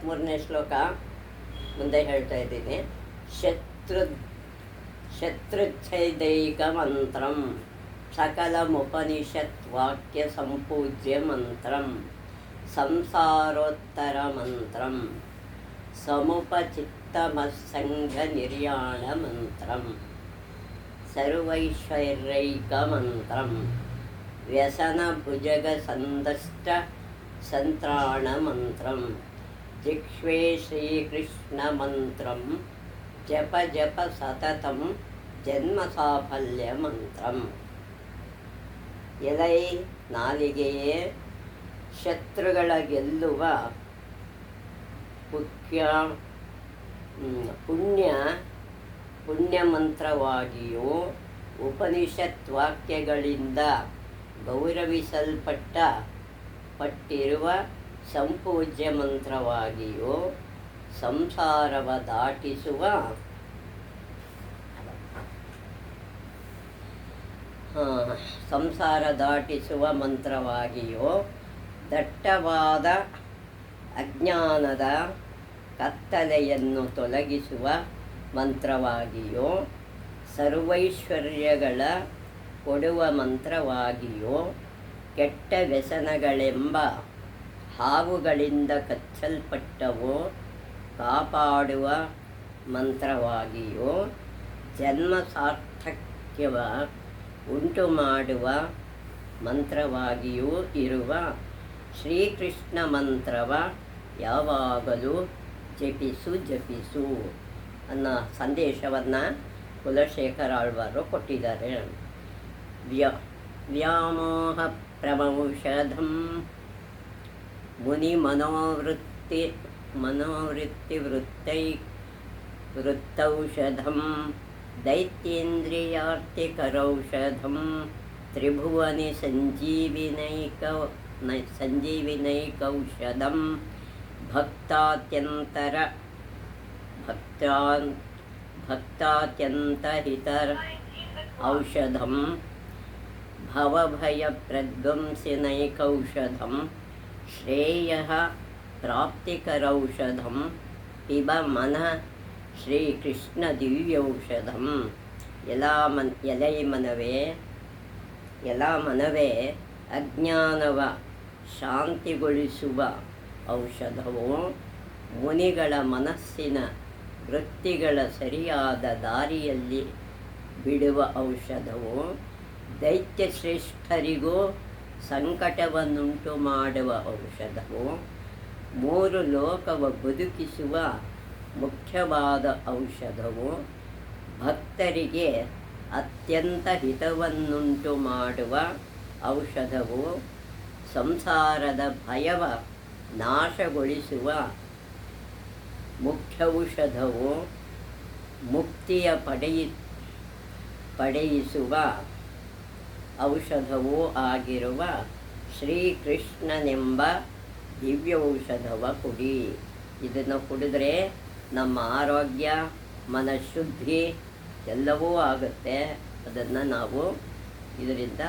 3ನೇ ಶ್ಲೋಕ ಮುಂದೆ ಹೇಳ್ತಾ ಇದ್ದೀನಿ. ಶತ್ರುಚ್ಛೈದೈಕ ಮಂತ್ರಂ ಸಕಲಮುಪನಿಷತ್ ವಾಕ್ಯ ಸಂಪೂಜ್ಯ ಮಂತ್ರಂ ಸಂಸಾರೋತ್ತರ ಮಂತ್ರಂ ಸಮುಪಚಿತ್ತಮಸ್ಸಂಗ ನಿರ್ಯಾಣ ಮಂತ್ರಂ ಸರ್ವೈಶ್ವರ್ಯೈಕ ಮಂತ್ರಂ ವ್ಯಸನ ಭುಜಗ ಸಂದಷ್ಟ ಸಂತ್ರಾಣ ಮಂತ್ರಂ ಜಿಕ್ಷ್ವೇ ಶ್ರೀಕೃಷ್ಣ ಮಂತ್ರಂ ಜಪ ಜಪ ಸತತಂ ಜನ್ಮ ಸಾಫಲ್ಯ ಮಂತ್ರಂ. ಎಲೈ ನಾಲಿಗೆಯೇ ಶತ್ರುಗಳ ಗೆಲ್ಲುವ ಪುಣ್ಯ ಮಂತ್ರವಾಗಿಯೂ ಉಪನಿಷತ್ ವಾಕ್ಯಗಳಿಂದ ಪಟ್ಟಿರುವ ಸಂಪೂಜ್ಯ ಮಂತ್ರವಾಗಿಯೂ ಸಂಸಾರ ದಾಟಿಸುವ ಮಂತ್ರವಾಗಿಯೂ ದಟ್ಟವಾದ ಅಜ್ಞಾನದ ಕತ್ತಲೆಯನ್ನು ತೊಲಗಿಸುವ ಮಂತ್ರವಾಗಿಯೂ ಸರ್ವೈಶ್ವರ್ಯಗಳ ಕೊಡುವ ಮಂತ್ರವಾಗಿಯೂ ಕೆಟ್ಟ ವ್ಯಸನಗಳೆಂಬ ಹಾವುಗಳಿಂದ ಕಚ್ಚಲ್ಪಟ್ಟವು ಕಾಪಾಡುವ ಮಂತ್ರವಾಗಿಯೂ ಜನ್ಮ ಸಾರ್ಥಕ್ಯವ ಉಂಟು ಮಾಡುವ ಮಂತ್ರವಾಗಿಯೂ ಇರುವ ಶ್ರೀಕೃಷ್ಣ ಮಂತ್ರವ ಯಾವಾಗಲೂ ಜಪಿಸು ಅನ್ನೋ ಸಂದೇಶವನ್ನು ಕುಲಶೇಖರ ಆಳ್ವಾರು ಕೊಟ್ಟಿದ್ದಾರೆ. ವ್ಯಾಮೋಹ ಪ್ರಮೌಷಧಂ ಮುನಿ ಮನೋವೃತ್ತಿ ವೃತ್ತೌಷಧಂ ದೈತ್ಯೇಂದ್ರಿಯಾರ್ತಿಕರೌಷಧಂ ತ್ರಿಭುವನಿ ಸಂಜೀವಿನೈಕೌಷಧಂ ಭಕ್ತಾತ್ಯಂತಹಿತರ ಔಷಧಂ ಭವಭಯಪ್ರಧ್ವಂಸಿನೈಕೌಷಧಂ ಶ್ರೇಯಃ ಪ್ರಾಪ್ತಿಕರೌಷಧಂ ಪಿಬ ಮನಃ ಶ್ರೀಕೃಷ್ಣ ದಿವ್ಯೌಷಧಂ. ಎಲ್ಲ ಮನವೇ ಅಜ್ಞಾನವ ಶಾಂತಿಗೊಳಿಸುವ ಔಷಧವು ಮುನಿಗಳ ಮನಸ್ಸಿನ ವೃತ್ತಿಗಳ ಸರಿಯಾದ ದಾರಿಯಲ್ಲಿ ಬಿಡುವ ಔಷಧವು ದೈತ್ಯಶ್ರೇಷ್ಠರಿಗೂ ಸಂಕಟವನ್ನುಂಟು ಮಾಡುವ ಔಷಧವು 3 ಲೋಕವ ಬದುಕಿಸುವ ಮುಖ್ಯವಾದ ಔಷಧವು ಭಕ್ತರಿಗೆ ಅತ್ಯಂತ ಹಿತವನ್ನುಂಟು ಮಾಡುವ ಔಷಧವು ಸಂಸಾರದ ಭಯವ ನಾಶಗೊಳಿಸುವ ಮುಖ್ಯೌಷಧವು ಮುಕ್ತಿಯ ಪಡೆಯಿಸುವ ಔಷಧವೂ ಆಗಿರುವ ಶ್ರೀಕೃಷ್ಣನೆಂಬ ದಿವ್ಯೌಷಧವ ಕುಡಿ. ಇದನ್ನು ಕುಡಿದ್ರೆ ನಮ್ಮ ಆರೋಗ್ಯ ಮನಃಶುದ್ಧಿ ಎಲ್ಲವೂ ಆಗುತ್ತೆ. ಅದನ್ನು ನಾವು ಇದರಿಂದ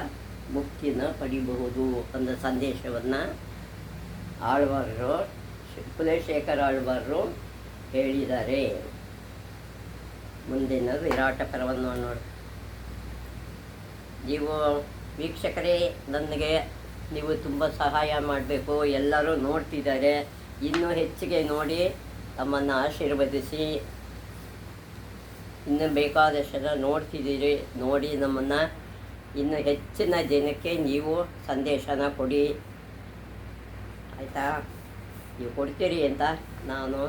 ಮುಕ್ತಿನ ಪಡಿಬಹುದು ಅನ್ನೋ ಸಂದೇಶವನ್ನು ಆಳ್ವಾರರು ಕುಲಶೇಖರ ಆಳ್ವಾರರು ಹೇಳಿದ್ದಾರೆ. ಮುಂದಿನ ವಿರಾಟ ಪರ್ವವನ್ನು ನೋಡಿ. ನೀವು ವೀಕ್ಷಕರೇ, ನನಗೆ ನೀವು ತುಂಬ ಸಹಾಯ ಮಾಡಬೇಕು. ಎಲ್ಲರೂ ನೋಡ್ತಿದ್ದಾರೆ, ಇನ್ನೂ ಹೆಚ್ಚಿಗೆ ನೋಡಿ ತಮ್ಮನ್ನು ಆಶೀರ್ವದಿಸಿ. ಇನ್ನೂ ಬೇಕಾದಷ್ಟು ಜನ ನೋಡ್ತಿದ್ದೀರಿ, ನೋಡಿ ನಮ್ಮನ್ನು ಇನ್ನು ಹೆಚ್ಚಿನ ಜನಕ್ಕೆ ನೀವು ಸಂದೇಶನ ಕೊಡಿ, ಆಯಿತಾ? ನೀವು ಕೊಡ್ತೀರಿ ಅಂತ ನಾನು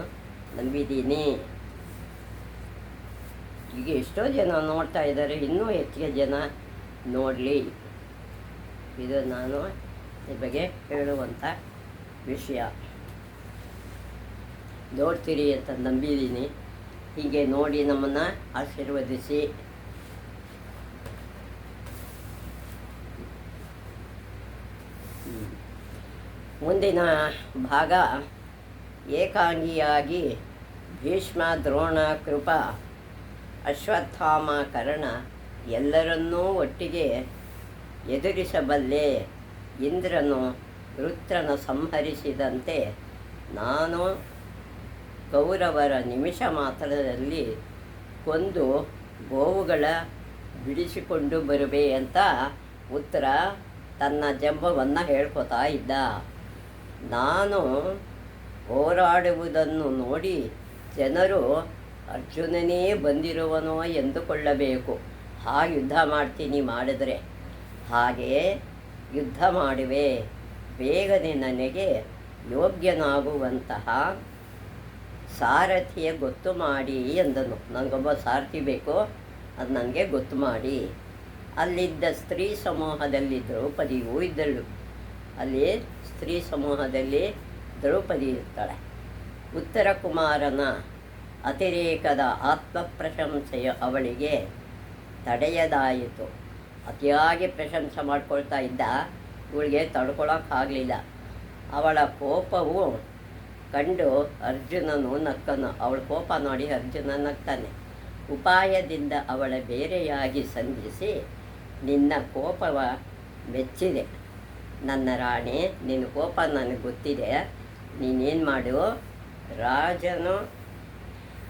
ನಂಬಿದ್ದೀನಿ. ಈಗ ಎಷ್ಟೋ ಜನ ನೋಡ್ತಾ ಇದ್ದಾರೆ, ಇನ್ನೂ ಹೆಚ್ಚಿಗೆ ಜನ ನೋಡಲಿ. ಇದು ನಾನು ಈ ಬಗ್ಗೆ ಹೇಳುವಂಥ ವಿಷಯ. ನೋಡ್ತೀರಿ ಅಂತ ನಂಬಿದ್ದೀನಿ. ಹೀಗೆ ನೋಡಿ ನಮ್ಮನ್ನು ಆಶೀರ್ವದಿಸಿ. ಮುಂದಿನ ಭಾಗ ಏಕಾಂಗಿಯಾಗಿ ಭೀಷ್ಮ, ದ್ರೋಣ, ಕೃಪ, ಅಶ್ವತ್ಥಾಮ, ಕರ್ಣ ಎಲ್ಲರನ್ನೂ ಒಟ್ಟಿಗೆ ಎದುರಿಸಬಲ್ಲೆ. ಇಂದ್ರನು ವೃತ್ರನ ಸಂಹರಿಸಿದಂತೆ ನಾನು ಕೌರವರ ನಿಮಿಷ ಮಾತ್ರದಲ್ಲಿ ಕೊಂದು ಗೋವುಗಳ ಬಿಡಿಸಿಕೊಂಡು ಬರುವೆ ಅಂತ ಉತ್ತರ ತನ್ನ ಜಂಬವನ್ನು ಹೇಳ್ಕೊತಾ ಇದ್ದ. ನಾನು ಹೋರಾಡುವುದನ್ನು ನೋಡಿ ಜನರು ಅರ್ಜುನನೇ ಬಂದಿರುವನೋ ಎಂದುಕೊಳ್ಳಬೇಕು. ಯುದ್ಧ ಮಾಡ್ತೀನಿ ಮಾಡಿದರೆ ಹಾಗೆಯೇ ಯುದ್ಧ ಮಾಡುವೆ. ಬೇಗನೆ ನನಗೆ ಯೋಗ್ಯನಾಗುವಂತಹ ಸಾರಥಿಯ ಗೊತ್ತು ಮಾಡಿ ಎಂದನು. ನನಗೊಬ್ಬ ಸಾರಥಿ ಬೇಕು, ಅದು ನನಗೆ ಗೊತ್ತು ಮಾಡಿ. ಅಲ್ಲಿದ್ದ ಸ್ತ್ರೀ ಸಮೂಹದಲ್ಲಿ ದ್ರೌಪದಿಯೂ ಇದ್ದಳು. ಅಲ್ಲಿ ಸ್ತ್ರೀ ಸಮೂಹದಲ್ಲಿ ದ್ರೌಪದಿ ಇರ್ತಾಳೆ. ಉತ್ತರ ಕುಮಾರನ ಅತಿರೇಕದ ಆತ್ಮಪ್ರಶಂಸೆಯ ಅವಳಿಗೆ ತಡೆಯದಾಯಿತು. ಅತಿಯಾಗಿ ಪ್ರಶಂಸೆ ಮಾಡ್ಕೊಳ್ತಾ ಇದ್ದ ಇವಳಿಗೆ ತಡ್ಕೊಳಕ್ಕಾಗಲಿಲ್ಲ. ಅವಳ ಕೋಪವು ಕಂಡು ಅರ್ಜುನನು ನಕ್ಕನು. ಅವಳ ಕೋಪ ನೋಡಿ ಅರ್ಜುನ ನಗ್ತಾನೆ. ಉಪಾಯದಿಂದ ಅವಳ ಬೇರೆಯಾಗಿ ಸಂಧಿಸಿ, ನಿನ್ನ ಕೋಪವ ಮೆಚ್ಚಿದೆ ನನ್ನ ರಾಣಿ, ನಿನ್ನ ಕೋಪ ನನಗೆ ಗೊತ್ತಿದೆ. ನೀನೇನು ಮಾಡು,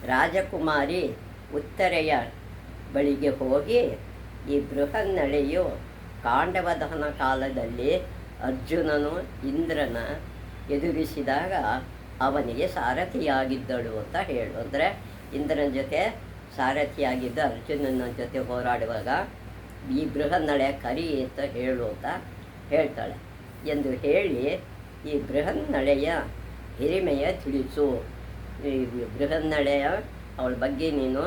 ರಾಜಕುಮಾರಿ ಉತ್ತರೆಯ ಬಳಿಗೆ ಹೋಗಿ, ಈ ಬೃಹನ್ನಳೆಯು ಕಾಂಡವದಹನ ಕಾಲದಲ್ಲಿ ಅರ್ಜುನನು ಇಂದ್ರನ ಎದುರಿಸಿದಾಗ ಅವನಿಗೆ ಸಾರಥಿಯಾಗಿದ್ದಳು ಅಂತ ಹೇಳು. ಅಂದರೆ ಇಂದ್ರನ ಜೊತೆ ಸಾರಥಿಯಾಗಿದ್ದ ಅರ್ಜುನನ ಜೊತೆ ಹೋರಾಡುವಾಗ ಈ ಬೃಹನ್ನಳೆ ಕರಿ ಅಂತ ಹೇಳು ಅಂತ ಹೇಳ್ತಾಳೆ ಎಂದು ಹೇಳಿ, ಈ ಬೃಹನ್ನಳೆಯ ಹಿರಿಮೆಯ ತಿಳಿಸು. ಈ ಬೃಹನ್ನಳೆಯ ಅವಳ ಬಗ್ಗೆ ನೀನು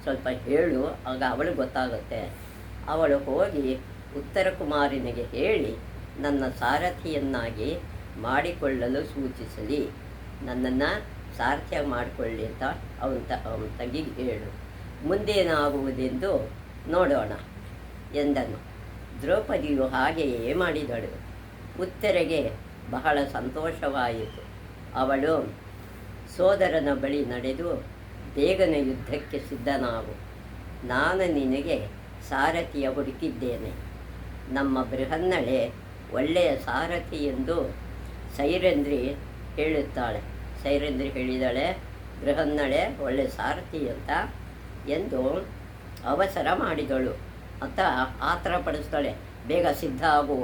ಸ್ವಲ್ಪ ಹೇಳು, ಆಗ ಅವಳಿಗೆ ಗೊತ್ತಾಗುತ್ತೆ. ಅವಳು ಹೋಗಿ ಉತ್ತರ ಕುಮಾರನಿಗೆ ಹೇಳಿ ನನ್ನ ಸಾರಥಿಯನ್ನಾಗಿ ಮಾಡಿಕೊಳ್ಳಲು ಸೂಚಿಸಲಿ, ನನ್ನನ್ನು ಸಾರಥ್ಯ ಮಾಡಿಕೊಳ್ಳಿ ಅಂತ ಅವನ ತಂಗಿಗೆ ಹೇಳು. ಮುಂದೇನಾಗುವುದೆಂದು ನೋಡೋಣ ಎಂದನು. ದ್ರೌಪದಿಯು ಹಾಗೆಯೇ ಮಾಡಿದಳು. ಉತ್ತರೆಗೆ ಬಹಳ ಸಂತೋಷವಾಯಿತು. ಅವಳು ಸೋದರನ ಬಳಿ ನಡೆದು, ಬೇಗನೆ ಯುದ್ಧಕ್ಕೆ ಸಿದ್ಧನಾಗು, ನಾನು ನಿನಗೆ ಸಾರಥಿಯ ಹುಡುಕಿದ್ದೇನೆ. ನಮ್ಮ ಬೃಹನ್ನಳೆ ಒಳ್ಳೆಯ ಸಾರಥಿ ಎಂದು ಸೈರಂಧ್ರಿ ಹೇಳುತ್ತಾಳೆ. ಸೈರಂಧ್ರಿ ಹೇಳಿದಾಳೆ ಬೃಹನ್ನಳೆ ಒಳ್ಳೆಯ ಸಾರಥಿ ಅಂತ ಎಂದು ಅವಸರ ಮಾಡಿದಳು ಅಂತ ಆತರ ಪಡಿಸ್ತಾಳೆ. ಬೇಗ ಸಿದ್ಧ ಆಗು,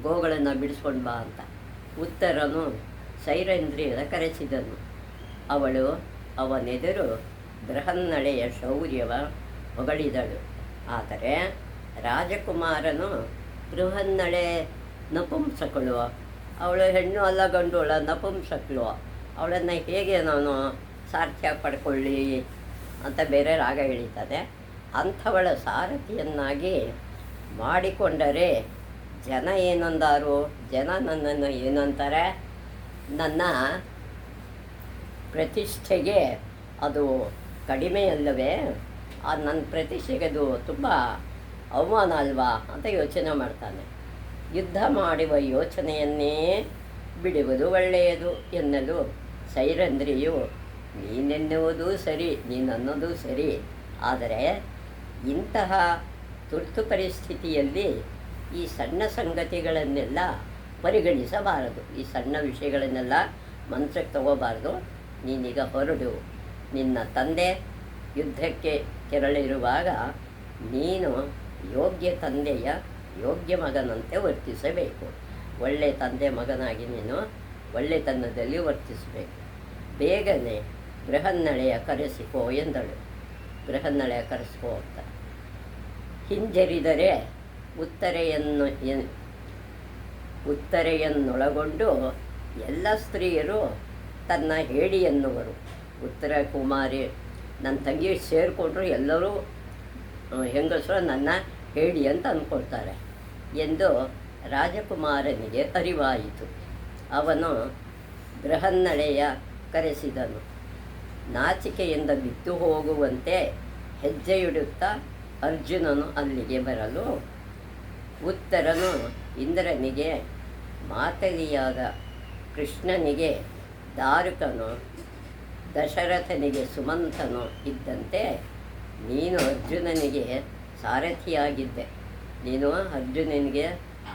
ಗೋಗಳನ್ನು ಬಿಡಿಸ್ಕೊಂಡು ಬಾ ಅಂತ. ಉತ್ತರನು ಸೈರಂಧ್ರಿಯ ಕರೆಸಿದನು. ಅವಳು ಅವನೆದುರು ಬೃಹನ್ನಳೆಯ ಶೌರ್ಯವ ಹೊಗಳಿದಳು. ಆದರೆ ರಾಜಕುಮಾರನು ಬೃಹನ್ನಳೆ ನಪುಂಸಕಳು, ಅವಳು ಹೆಣ್ಣು ಅಲ್ಲ ಗಂಡು ಅಲ್ಲ, ನಪುಂಸಕಳು, ಅವಳನ್ನು ಹೇಗೆ ನಾನು ಸಾರಥ್ಯ ಪಡ್ಕೊಳ್ಳಿ ಅಂತ ಬೇರೆ ರಾಗ ಎಳೀತದೆ. ಅಂಥವಳ ಸಾರಥಿಯನ್ನಾಗಿ ಮಾಡಿಕೊಂಡರೆ ಜನ ಏನಂದಾರು, ಜನ ನನ್ನನ್ನು ಏನಂತಾರೆ, ನನ್ನ ಪ್ರತಿಷ್ಠೆಗೆ ಅದು ಕಡಿಮೆಯಲ್ಲವೇ, ನನ್ನ ಪ್ರತಿಷ್ಠೆಗೆ ಅದು ತುಂಬ ಅವಮಾನ ಅಲ್ವಾ ಅಂತ ಯೋಚನೆ ಮಾಡ್ತಾನೆ. ಯುದ್ಧ ಮಾಡುವ ಯೋಚನೆಯನ್ನೇ ಬಿಡುವುದು ಒಳ್ಳೆಯದು ಎನ್ನಲು ಸೈರಂಧ್ರಿಯು, ನೀನೆನ್ನುವುದು ಸರಿ, ನೀನನ್ನೋದು ಸರಿ, ಆದರೆ ಇಂತಹ ತುರ್ತು ಪರಿಸ್ಥಿತಿಯಲ್ಲಿ ಈ ಸಣ್ಣ ಸಂಗತಿಗಳನ್ನೆಲ್ಲ ಪರಿಗಣಿಸಬಾರದು, ಈ ಸಣ್ಣ ವಿಷಯಗಳನ್ನೆಲ್ಲ ಮನಸ್ಸಿಗೆ ತಗೋಬಾರ್ದು. ನೀನೀಗ ಹೊರಡು, ನಿನ್ನ ತಂದೆ ಯುದ್ಧಕ್ಕೆ ಕೆರಳಿರುವಾಗ ನೀನು ಯೋಗ್ಯ ತಂದೆಯ ಯೋಗ್ಯ ಮಗನಂತೆ ವರ್ತಿಸಬೇಕು. ಒಳ್ಳೆಯ ತಂದೆ ಮಗನಾಗಿ ನೀನು ಒಳ್ಳೆತನದಲ್ಲಿ ವರ್ತಿಸಬೇಕು. ಬೇಗನೆ ಬೃಹನ್ನಳೆಯ ಕರೆಸಿಕೋ ಎಂದಳು. ಬೃಹನ್ನಳೆಯ ಕರೆಸಿಕೋ ಅಂತ ಹಿಂಜರಿದರೆ ಉತ್ತರೆಯನ್ನೊಳಗೊಂಡು ಎಲ್ಲ ಸ್ತ್ರೀಯರು ತನ್ನ ಹೇಡಿ ಎನ್ನುವರು. ಉತ್ತರ ಕುಮಾರಿ ನನ್ನ ತಂಗಿ ಸೇರಿಕೊಂಡ್ರು ಎಲ್ಲರೂ ಹೆಂಗಸರು ನನ್ನ ಹೇಳಿ ಅಂತ ಅಂದ್ಕೊಳ್ತಾರೆ ಎಂದು ರಾಜಕುಮಾರನಿಗೆ ಅರಿವಾಯಿತು. ಅವನು ಬೃಹನ್ನಳೆಯ ಕರೆಸಿದನು. ನಾಚಿಕೆಯಿಂದ ಬಿದ್ದು ಹೋಗುವಂತೆ ಹೆಜ್ಜೆಯಿಡುತ್ತಾ ಅರ್ಜುನನು ಅಲ್ಲಿಗೆ ಬರಲು, ಉತ್ತರನು ಇಂದ್ರನಿಗೆ ಮಾತಲಿಯಾದ ಕೃಷ್ಣನಿಗೆ ದಾರುಕನು, ದಶರಥನಿಗೆ ಸುಮಂತನು ಇದ್ದಂತೆ ನೀನು ಅರ್ಜುನನಿಗೆ ಸಾರಥಿಯಾಗಿದ್ದೆ. ನೀನು ಅರ್ಜುನನಿಗೆ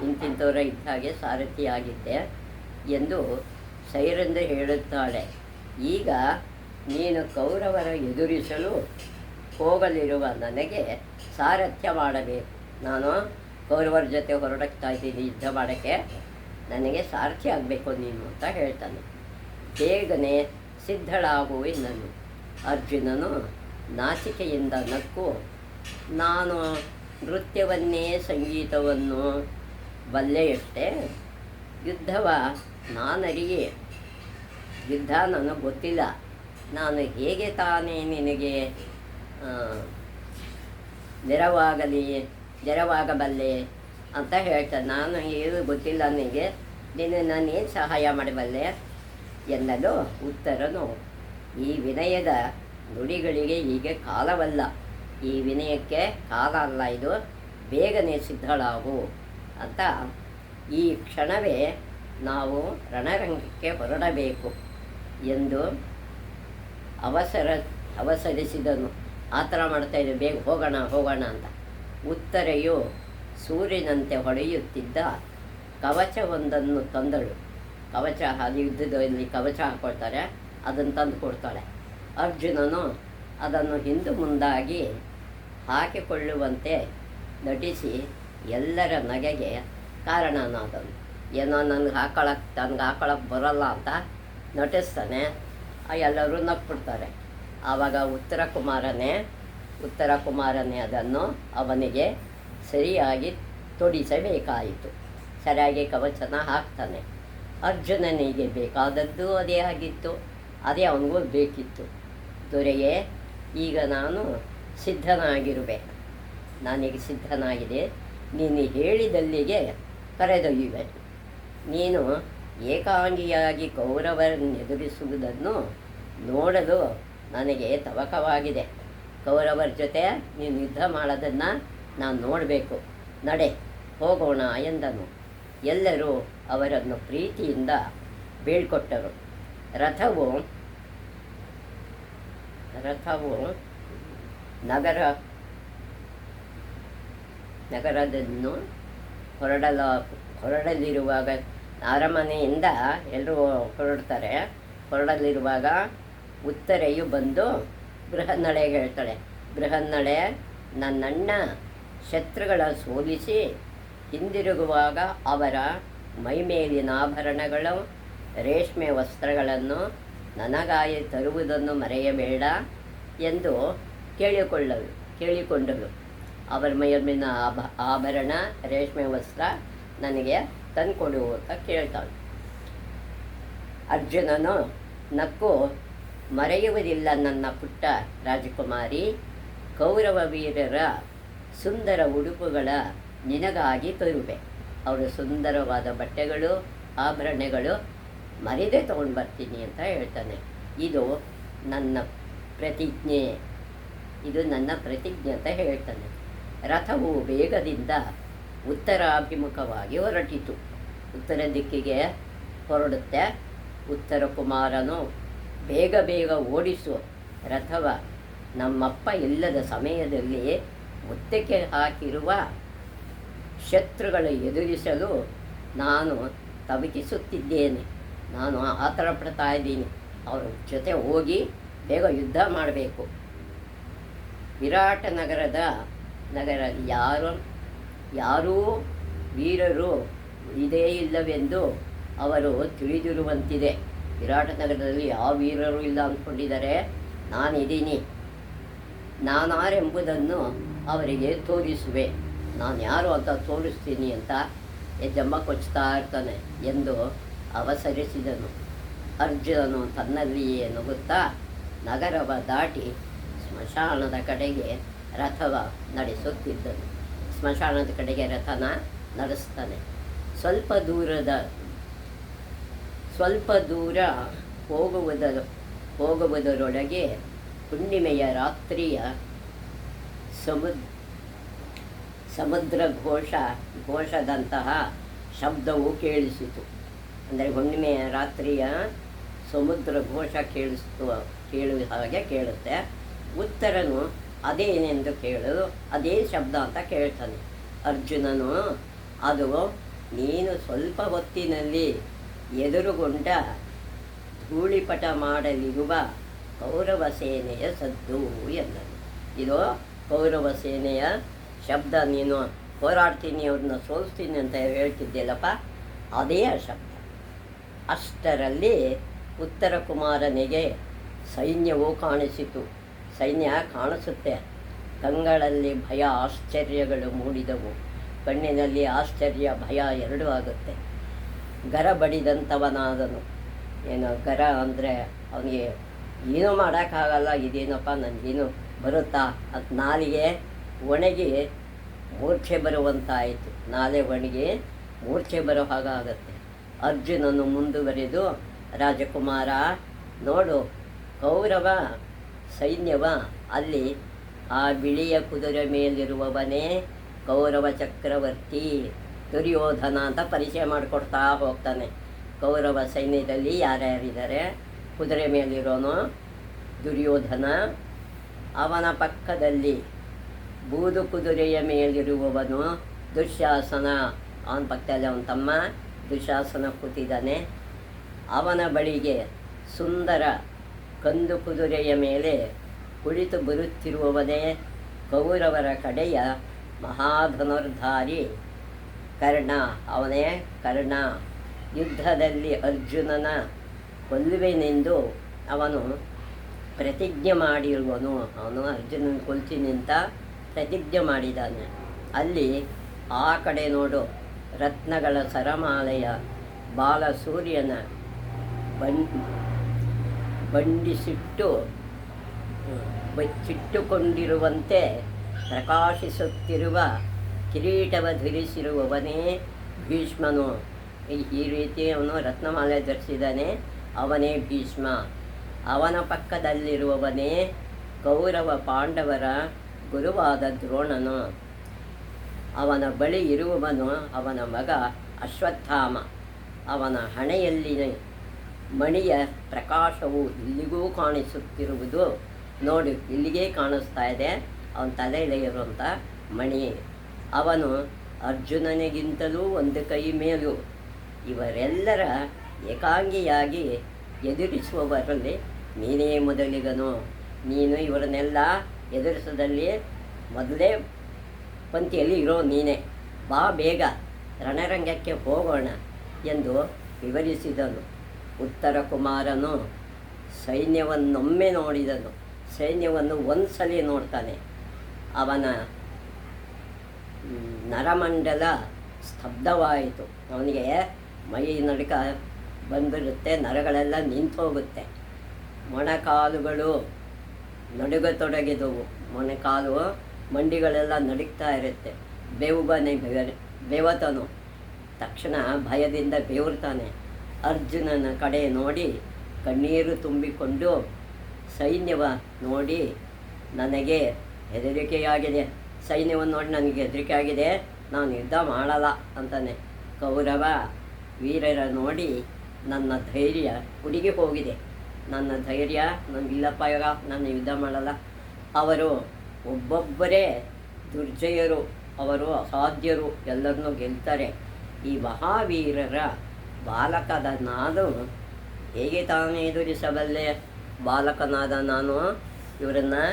ಇಂತಿಂಥವರ ಇದ್ದ ಹಾಗೆ ಸಾರಥಿಯಾಗಿದ್ದೆ ಎಂದು ಸೈರಂಧ್ರಿ ಹೇಳುತ್ತಾಳೆ. ಈಗ ನೀನು ಕೌರವರ ಎದುರಿಸಲು ಹೋಗಲಿರುವ ನನಗೆ ಸಾರಥ್ಯ ಮಾಡಬೇಕು. ನಾನು ಕೌರವರ ಜೊತೆ ಹೊರಡಕ್ತಾ ಇದ್ದೀನಿ ಯುದ್ಧ ಮಾಡೋಕ್ಕೆ, ನನಗೆ ಸಾರಥಿ ಆಗಬೇಕು ನೀನು ಅಂತ ಹೇಳ್ತಾನೆ. ಬೇಗನೆ ಸಿದ್ಧಳಾಗು ಎನ್ನನು. ಅರ್ಜುನನು ನಾಚಿಕೆಯಿಂದ ನಕ್ಕು, ನಾನು ನೃತ್ಯವನ್ನೇ ಸಂಗೀತವನ್ನು ಬಲ್ಲೆಯಷ್ಟೇ, ಯುದ್ಧವ ನಾನರಿಯೇ, ಯುದ್ಧ ನನಗೆ ಗೊತ್ತಿಲ್ಲ, ನಾನು ಹೇಗೆ ತಾನೇ ನಿನಗೆ ನೆರವಾಗಬಲ್ಲೆ ಅಂತ ಹೇಳ್ತಾನೆ. ನಾನು ಏನು ಗೊತ್ತಿಲ್ಲ ನನಗೆ, ನಾನೇನು ಸಹಾಯ ಮಾಡಬಲ್ಲೆ ಎನ್ನಲು ಉತ್ತರನು, ಈ ವಿನಯದ ನುಡಿಗಳಿಗೆ ಹೀಗೆ ಕಾಲವಲ್ಲ, ಈ ವಿನಯಕ್ಕೆ ಕಾಲ ಅಲ್ಲ ಇದು, ಬೇಗನೆ ಸಿದ್ಧಳಾಗು ಅಂತ ಈ ಕ್ಷಣವೇ ನಾವು ರಣರಂಗಕ್ಕೆ ಹೊರಡಬೇಕು ಎಂದು ಅವಸರಿಸಿದನು. ಆ ಥರ ಮಾಡ್ತಾಯಿದ್ದೆ, ಬೇಗ ಹೋಗೋಣ ಅಂತ. ಉತ್ತರೆಯು ಸೂರ್ಯನಂತೆ ಹೊಳೆಯುತ್ತಿದ್ದ ಕವಚವೊಂದನ್ನು ತಂದಳು. ಕವಚ, ಅದು ಯುದ್ಧದಲ್ಲಿ ಕವಚ ಹಾಕ್ಕೊಳ್ತಾರೆ, ಅದನ್ನು ತಂದು ಕೊಡ್ತಾಳೆ. ಅರ್ಜುನನು ಅದನ್ನು ಹಿಂದು ಮುಂದಾಗಿ ಹಾಕಿಕೊಳ್ಳುವಂತೆ ನಟಿಸಿ ಎಲ್ಲರ ನಗೆಗೆ ಕಾರಣನಾದನು. ಏನೋ ನನಗೆ ಹಾಕೊಳ್ಳೋಕ್ಕೆ ಬರೋಲ್ಲ ಅಂತ ನಟಿಸ್ತಾನೆ. ಎಲ್ಲರೂ ನಕ್ಬಿಡ್ತಾರೆ. ಆವಾಗ ಉತ್ತರ ಕುಮಾರನೇ ಅದನ್ನು ಅವನಿಗೆ ಸರಿಯಾಗಿ ತೊಡಿಸಬೇಕಾಯಿತು. ಸರಿಯಾಗಿ ಕವಚನ ಹಾಕ್ತಾನೆ. ಅರ್ಜುನನಿಗೆ ಬೇಕಾದದ್ದು ಅದೇ ಆಗಿತ್ತು, ಅದೇ ಅವನಿಗೂ ಬೇಕಿತ್ತು. ದೊರೆಯೇ, ಈಗ ನಾನು ಸಿದ್ಧನಾಗಿರುವೆ, ನಾನೀಗ ಸಿದ್ಧನಾಗಿದೆ, ನೀನು ಹೇಳಿದಲ್ಲಿಗೆ ಕರೆದೊಯ್ಯುವೆ. ನೀನು ಏಕಾಂಗಿಯಾಗಿ ಕೌರವರನ್ನು ಎದುರಿಸುವುದನ್ನು ನೋಡಲು ನನಗೆ ತವಕವಾಗಿದೆ. ಕೌರವರ ಜೊತೆ ನೀನು ಯುದ್ಧ ಮಾಡೋದನ್ನು ನಾನು ನೋಡಬೇಕು, ನಡೆ ಹೋಗೋಣ ಎಂದನು. ಎಲ್ಲರೂ ಅವರನ್ನು ಪ್ರೀತಿಯಿಂದ ಬೀಳ್ಕೊಟ್ಟರು. ರಥವು ನಗರದನ್ನು ಹೊರಡಲಿರುವಾಗ, ಅರಮನೆಯಿಂದ ಎಲ್ಲರೂ ಹೊರಡಲಿರುವಾಗ ಉತ್ತರೆಯು ಬಂದು ಬೃಹನ್ನಳೆಗೆ ಹೇಳ್ತಾಳೆ, ಬೃಹನ್ನಳೆ, ನನ್ನಣ್ಣ ಶತ್ರುಗಳ ಸೋಲಿಸಿ ಹಿಂದಿರುಗುವಾಗ ಅವರ ಮೈಮೇಲಿನ ಆಭರಣಗಳು, ರೇಷ್ಮೆ ವಸ್ತ್ರಗಳನ್ನು ನನಗಾಗಿ ತರುವುದನ್ನು ಮರೆಯಬೇಡ ಎಂದು ಕೇಳಿಕೊಂಡಳು. ಅವರ ಮೇಲಿನ ಆಭರಣ, ರೇಷ್ಮೆ ವಸ್ತ್ರ ನನಗೆ ತಂದುಕೊಡು ಅಂತ ಕೇಳ್ತಾಳೆ. ಅರ್ಜುನನು ನಕ್ಕು, ಮರೆಯುವುದಿಲ್ಲ ನನ್ನ ಪುಟ್ಟ ರಾಜಕುಮಾರಿ, ಕೌರವ ವೀರರ ಸುಂದರ ಉಡುಪುಗಳ ನಿನಗಾಗಿ ತರುವೆ. ಅವರು ಸುಂದರವಾದ ಬಟ್ಟೆಗಳು, ಆಭರಣಗಳು ಮರೆದೇ ತೊಗೊಂಡು ಬರ್ತೀನಿ ಅಂತ ಹೇಳ್ತಾನೆ. ಇದು ನನ್ನ ಪ್ರತಿಜ್ಞೆ ಅಂತ ಹೇಳ್ತಾನೆ. ರಥವು ವೇಗದಿಂದ ಉತ್ತರಾಭಿಮುಖವಾಗಿ ಹೊರಟಿತು. ಉತ್ತರ ದಿಕ್ಕಿಗೆ ಹೊರಡುತ್ತೆ. ಉತ್ತರ ಕುಮಾರನು, ಬೇಗ ಓಡಿಸು ರಥವ, ನಮ್ಮಪ್ಪ ಇಲ್ಲದ ಸಮಯದಲ್ಲಿ ಮುತ್ತಕ್ಕೆ ಹಾಕಿರುವ ಶತ್ರುಗಳ ಎದುರಿಸಲು ನಾನು ತವಕಿಸುತ್ತಿದ್ದೇನೆ. ನಾನು ಆತರ ಪಡ್ತಾ ಇದ್ದೀನಿ. ಅವ್ರ ಜೊತೆ ಹೋಗಿ ಬೇಗ ಯುದ್ಧ ಮಾಡಬೇಕು. ವಿರಾಟ ನಗರ ಯಾರೂ ವೀರರು ಇದೇ ಇಲ್ಲವೆಂದು ಅವರು ತಿಳಿದಿರುವಂತಿದೆ. ವಿರಾಟ ನಗರದಲ್ಲಿ ಯಾವ ವೀರರು ಇಲ್ಲ ಅಂದ್ಕೊಂಡಿದ್ದಾರೆ. ನಾನಿದ್ದೀನಿ, ನಾನಾರೆಂಬುದನ್ನು ಅವರಿಗೆ ತೋರಿಸುವೆ, ನಾನು ಯಾರು ಅಂತ ತೋರಿಸ್ತೀನಿ ಅಂತ ಯಜ್ಜಮ್ಮ ಕೊಚ್ತಾ ಇರ್ತಾನೆ ಎಂದು ಅವಸರಿಸಿದನು. ಅರ್ಜುನನು ತನ್ನಲ್ಲಿಯೇ ನಗುತ್ತಾ ನಗರವ ದಾಟಿ ಸ್ಮಶಾನದ ಕಡೆಗೆ ರಥವ ನಡೆಸುತ್ತಿದ್ದನು. ಸ್ಮಶಾನದ ಕಡೆಗೆ ರಥನ ನಡೆಸ್ತಾನೆ. ಸ್ವಲ್ಪ ದೂರ ಹೋಗುವುದರೊಳಗೆ ಹುಣ್ಣಿಮೆಯ ರಾತ್ರಿಯ ಸಮುದ್ರ ಘೋಷದಂತಹ ಶಬ್ದವು ಕೇಳಿಸಿತು. ಅಂದರೆ ಹುಣ್ಣಿಮೆಯ ರಾತ್ರಿಯ ಸಮುದ್ರ ಘೋಷ ಕೇಳುವ ಹಾಗೆ ಕೇಳುತ್ತೆ. ಉತ್ತರನು ಅದೇನೆಂದು ಕೇಳಲು ಅದೇ ಶಬ್ದ ಅಂತ ಕೇಳ್ತಾನೆ. ಅರ್ಜುನನು, ಅದು ನೀನು ಸ್ವಲ್ಪ ಹೊತ್ತಿನಲ್ಲಿ ಎದುರುಗೊಂಡ ಧೂಳಿಪಟ ಮಾಡಲಿರುವ ಕೌರವ ಸೇನೆಯ ಸದ್ದು ಎಂದನು. ಇದು ಕೌರವ ಸೇನೆಯ ಶಬ್ದ. ನೀನು ಹೋರಾಡ್ತೀನಿ, ಅವ್ರನ್ನ ಸೋಲಿಸ್ತೀನಿ ಅಂತ ಹೇಳ್ತಿದ್ದಿಲ್ಲಪ್ಪ, ಅದೇ ಆ ಶಬ್ದ. ಅಷ್ಟರಲ್ಲಿ ಉತ್ತರ ಕುಮಾರನಿಗೆ ಸೈನ್ಯವು ಕಾಣಿಸಿತು. ಸೈನ್ಯ ಕಾಣಿಸುತ್ತೆ. ಕಂಗಳಲ್ಲಿ ಭಯ ಆಶ್ಚರ್ಯಗಳು ಮೂಡಿದವು. ಕಣ್ಣಿನಲ್ಲಿ ಆಶ್ಚರ್ಯ ಭಯ ಎರಡೂ ಆಗುತ್ತೆ. ಗರ ಬಡಿದಂಥವನಾದನು. ಏನು ಗರ ಅಂದರೆ ಅವನಿಗೆ ಏನೂ ಮಾಡೋಕ್ಕಾಗಲ್ಲ, ಇದೇನಪ್ಪ ನನಗೇನು ಬರುತ್ತಾ ಅಂತ ನಾಲಿಗೆ ಒಣಗಿ ಮೂರ್ಛೆ ಬರುವಂತಾಯಿತು. ನಾಲೆ ಒಣಗಿ ಮೂರ್ಛೆ ಬರೋ ಹಾಗಾಗತ್ತೆ. ಅರ್ಜುನನು ಮುಂದುವರೆದು, ರಾಜಕುಮಾರ ನೋಡು, ಕೌರವ ಸೈನ್ಯವ ಅಲ್ಲಿ ಆ ಬಿಳಿಯ ಕುದುರೆ ಮೇಲಿರುವವನೇ ಕೌರವ ಚಕ್ರವರ್ತಿ ದುರ್ಯೋಧನ ಅಂತ ಪರಿಚಯ ಮಾಡಿಕೊಡ್ತಾ ಹೋಗ್ತಾನೆ. ಕೌರವ ಸೈನ್ಯದಲ್ಲಿ ಯಾರ್ಯಾರಿದ್ದಾರೆ? ಕುದುರೆ ಮೇಲಿರೋನು ದುರ್ಯೋಧನ, ಅವನ ಪಕ್ಕದಲ್ಲಿ ಬೂದು ಕುದುರೆಯ ಮೇಲಿರುವವನು ದುಶ್ಯಾಸನ, ಅವನ ಪಕ್ಕದಲ್ಲಿ ಅವನ ತಮ್ಮ ದುಶ್ಯಾಸನ ಕೂತಿದ್ದಾನೆ. ಅವನ ಬಳಿಗೆ ಸುಂದರ ಕಂದು ಕುದುರೆಯ ಮೇಲೆ ಕುಳಿತು ಬರುತ್ತಿರುವವನೇ ಕೌರವರ ಕಡೆಯ ಮಹಾಧನುರ್ಧಾರಿ ಕರ್ಣ, ಅವನೇ ಕರ್ಣ. ಯುದ್ಧದಲ್ಲಿ ಅರ್ಜುನನ ಕೊಲ್ಲುವೆನೆಂದು ಅವನು ಪ್ರತಿಜ್ಞೆ ಮಾಡಿರುವನು. ಅವನು ಅರ್ಜುನನ ಕೊಲ್ತೀನಿ ಅಂತ ಪ್ರತಿಜ್ಞೆ ಮಾಡಿದ್ದಾನೆ. ಅಲ್ಲಿ ಆ ಕಡೆ ನೋಡು, ರತ್ನಗಳ ಸರಮಾಲೆಯ ಬಾಲಸೂರ್ಯನ ಬಚ್ಚಿಟ್ಟುಕೊಂಡಿರುವಂತೆ ಪ್ರಕಾಶಿಸುತ್ತಿರುವ ಕಿರೀಟವ ಧರಿಸಿರುವವನೇ ಭೀಷ್ಮನು. ಈ ರೀತಿ ಅವನು ರತ್ನಮಾಲೆ ಧರಿಸಿದ್ದಾನೆ, ಅವನೇ ಭೀಷ್ಮ. ಅವನ ಪಕ್ಕದಲ್ಲಿರುವವನೇ ಕೌರವ ಪಾಂಡವರ ಗುರುವಾದ ದ್ರೋಣನು. ಅವನ ಬಳಿ ಇರುವವನು ಅವನ ಮಗ ಅಶ್ವತ್ಥಾಮ. ಅವನ ಹಣೆಯಲ್ಲಿನ ಮಣಿಯ ಪ್ರಕಾಶವು ಇಲ್ಲಿಗೂ ಕಾಣಿಸುತ್ತಿರುವುದು ನೋಡಿ, ಇಲ್ಲಿಗೆ ಕಾಣಿಸ್ತಾ ಇದೆ ಅವನ ತಲೆಯಲ್ಲಿ ಇರುವಂಥ ಮಣಿ. ಅವನು ಅರ್ಜುನನಿಗಿಂತಲೂ ಒಂದು ಕೈ ಮೇಲು. ಇವರೆಲ್ಲರ ಏಕಾಂಗಿಯಾಗಿ ಎದುರಿಸುವವರಲ್ಲಿ ನೀನೇ ಮೊದಲಿಗನು. ನೀನು ಇವರನ್ನೆಲ್ಲ ಎದುರಿಸೋದಲ್ಲಿ ಮೊದಲೇ ಪಂಕ್ತಿಯಲ್ಲಿ ಇರೋ ನೀನೇ. ಬಾ ಬೇಗ ರಣರಂಗಕ್ಕೆ ಹೋಗೋಣ ಎಂದು ವಿವರಿಸಿದನು. ಉತ್ತರ ಕುಮಾರನು ಸೈನ್ಯವನ್ನೊಮ್ಮೆ ನೋಡಿದನು. ಸೈನ್ಯವನ್ನು ಒಂದು ಸಲ ನೋಡ್ತಾನೆ. ಅವನ ನರಮಂಡಲ ಸ್ತಬ್ಧವಾಯಿತು. ಅವನಿಗೆ ಮೈ ನಡುಕ ಬಂದಿರುತ್ತೆ, ನರಗಳೆಲ್ಲ ನಿಂತು ಹೋಗುತ್ತೆ. ಮೊಣಕಾಲುಗಳು ನಡುಗತೊಡಗಿದವು. ಮೊಣಕಾಲು ಮಂಡಿಗಳೆಲ್ಲ ನಡುಗ್ತಾ ಇರುತ್ತೆ. ಬೆವತನು ತಕ್ಷಣ ಭಯದಿಂದ ಬೆವರ್ತಾನೆ. ಅರ್ಜುನನ ಕಡೆ ನೋಡಿ ಕಣ್ಣೀರು ತುಂಬಿಕೊಂಡು, ಸೈನ್ಯವ ನೋಡಿ ನನಗೆ ಹೆದರಿಕೆಯಾಗಿದೆ, ಸೈನ್ಯವನ್ನು ನೋಡಿ ನನಗೆ ಹೆದರಿಕೆ ಆಗಿದೆ, ನಾನು ಯುದ್ಧ ಮಾಡಲ್ಲ ಅಂತಾನೆ. ಕೌರವ ವೀರರ ನೋಡಿ ನನ್ನ ಧೈರ್ಯ ಹುಡುಗಿ ಹೋಗಿದೆ. ನನ್ನ ಧೈರ್ಯ ನನಗಿಲ್ಲಪ್ಪ, ಇವಾಗ ನಾನು ಯುದ್ಧ ಮಾಡಲ್ಲ. ಅವರು ಒಬ್ಬೊಬ್ಬರೇ ದುರ್ಜಯರು, ಅವರು ಅಸಾಧ್ಯರು, ಎಲ್ಲರನ್ನೂ ಗೆಲ್ತಾರೆ. ಈ ಮಹಾವೀರರ ಬಾಲಕದ ನಾನು ಹೇಗೆ ತಾನು ಎದುರಿಸಬಲ್ಲೆ? ಬಾಲಕನಾದ ನಾನು ಇವರನ್ನು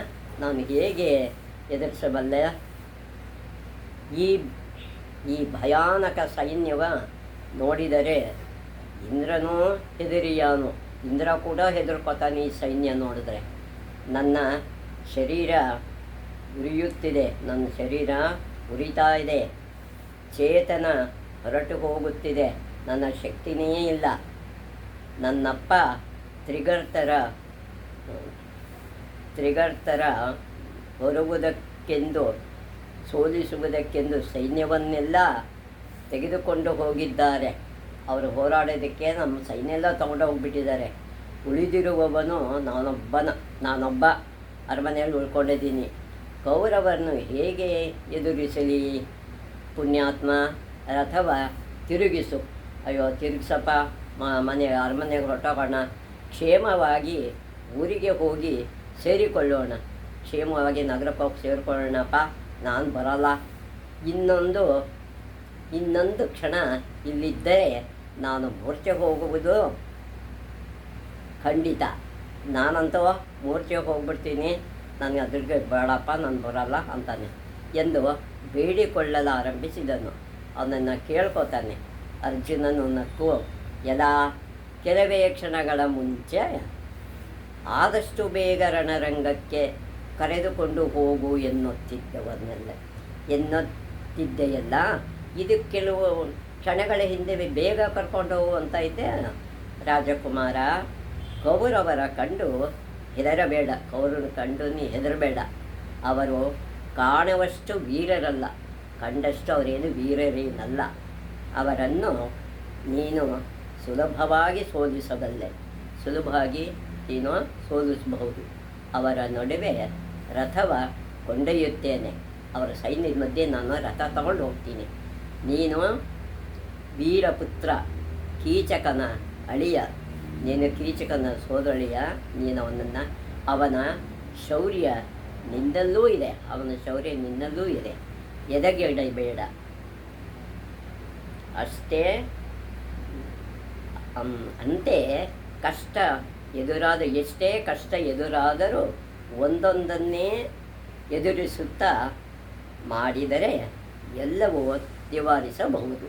ನಾನು ಹೇಗೆ ಎದುರಿಸಬಲ್ಲೆ? ಈ ಭಯಾನಕ ಸೈನ್ಯವ ನೋಡಿದರೆ ಇಂದ್ರನೂ ಹೆದರಿಯಾನು. ಇಂದ್ರ ಕೂಡ ಹೆದರ್ಕೊತಾನೆ ಈ ಸೈನ್ಯ ನೋಡಿದ್ರೆ. ನನ್ನ ಶರೀರ ಉರಿಯುತ್ತಿದೆ, ನನ್ನ ಶರೀರ ಉರಿತಾ ಇದೆ, ಚೇತನ ಹೊರಟು ಹೋಗುತ್ತಿದೆ, ನನ್ನ ಶಕ್ತಿನೇ ಇಲ್ಲ. ನನ್ನಪ್ಪ ತ್ರಿಗರ್ತರ ಹೊರುವುದಕ್ಕೆಂದು ಸೋಲಿಸುವುದಕ್ಕೆಂದು ಸೈನ್ಯವನ್ನೆಲ್ಲ ತೆಗೆದುಕೊಂಡು ಹೋಗಿದ್ದಾರೆ. ಅವರು ಹೋರಾಡೋದಕ್ಕೆ ನಮ್ಮ ಸೈನ್ಯ ಎಲ್ಲ ತಗೊಂಡು ಹೋಗ್ಬಿಟ್ಟಿದ್ದಾರೆ. ಉಳಿದಿರುವವನು ನಾನೊಬ್ಬ ಅರಮನೆಯಲ್ಲಿ ಉಳ್ಕೊಂಡಿದ್ದೀನಿ. ಕೌರವರನ್ನು ಹೇಗೆ ಎದುರಿಸಲಿ ಪುಣ್ಯಾತ್ಮ? ಅಥವಾ ತಿರುಗಿಸು, ಅಯ್ಯೋ ತಿರುಗಿಸಪ್ಪ, ಅರಮನೆಗೆ ಹೊರಟೋಗೋಣ, ಕ್ಷೇಮವಾಗಿ ಊರಿಗೆ ಹೋಗಿ ಸೇರಿಕೊಳ್ಳೋಣ, ಕ್ಷೇಮವಾಗಿ ನಗರಕ್ಕೆ ಹೋಗಿ ಸೇರಿಕೊಳ್ಳೋಣಪ್ಪ, ನಾನು ಬರೋಲ್ಲ. ಇನ್ನೊಂದು ಕ್ಷಣ ಇಲ್ಲಿದ್ದರೆ ನಾನು ಮೂರ್ಛೆ ಹೋಗುವುದು ಖಂಡಿತ. ನಾನಂತೂ ಮೂರ್ತಿಗೆ ಹೋಗ್ಬಿಡ್ತೀನಿ, ನನಗೆ ಅದ್ರಿಗೆ ಬೇಡಪ್ಪ, ನಾನು ಬರಲ್ಲ ಅಂತಾನೆ ಎಂದು ಬೇಡಿಕೊಳ್ಳಲಾರಂಭಿಸಿದನು. ಅವನನ್ನು ಕೇಳ್ಕೊತಾನೆ. ಅರ್ಜುನನು ನಕ್ಕು, ಎಲ್ಲ ಕೆಲವೇ ಕ್ಷಣಗಳ ಮುಂಚೆ ಆದಷ್ಟು ಬೇಗ ರಣರಂಗಕ್ಕೆ ಕರೆದುಕೊಂಡು ಹೋಗು ಎನ್ನುತ್ತಿದ್ದೆಯಲ್ಲ, ಇದು ಕೆಲವು ಕ್ಷಣಗಳ ಹಿಂದೆ ಬೇಗ ಕರ್ಕೊಂಡು ಹೋಗು ಅಂತೈತೆ. ರಾಜಕುಮಾರ, ಕೌರವರ ಕಂಡು ಹೆದರಬೇಡ, ಕೌರವರ ಕಂಡು ನೀ ಹೆದರಬೇಡ. ಅವರು ಕಾಣುವಷ್ಟು ವೀರರಲ್ಲ, ಕಂಡಷ್ಟು ಅವರೇನು ವೀರರೇನಲ್ಲ. ಅವರನ್ನು ನೀನು ಸುಲಭವಾಗಿ ನೀನು ಸೋಲಿಸಬಹುದು. ಅವರ ನಡುವೆ ರಥವ ಕೊಂಡೊಯ್ಯುತ್ತೇನೆ, ಅವರ ಸೈನ್ಯದ ಮಧ್ಯೆ ನಾನು ರಥ ತಗೊಂಡು ಹೋಗ್ತೀನಿ. ನೀನು ವೀರಪುತ್ರ, ಕೀಚಕನ ಅಳಿಯ, ನೀನು ಕೀಚಕನ ಸೋದಳಿಯ, ನೀನು ಅವನ ಶೌರ್ಯ ನಿನ್ನಲ್ಲೂ ಇದೆ, ಅವನ ಶೌರ್ಯ ನಿನ್ನಲ್ಲೂ ಇದೆ. ಎದೆಗೆಡಬೇಡ ಅಷ್ಟೇ. ಅಂತೆ ಎಷ್ಟೇ ಕಷ್ಟ ಎದುರಾದರೂ ಒಂದೊಂದನ್ನೇ ಎದುರಿಸುತ್ತಾ ಮಾಡಿದರೆ ಎಲ್ಲವೂ ನಿವಾರಿಸಬಹುದು.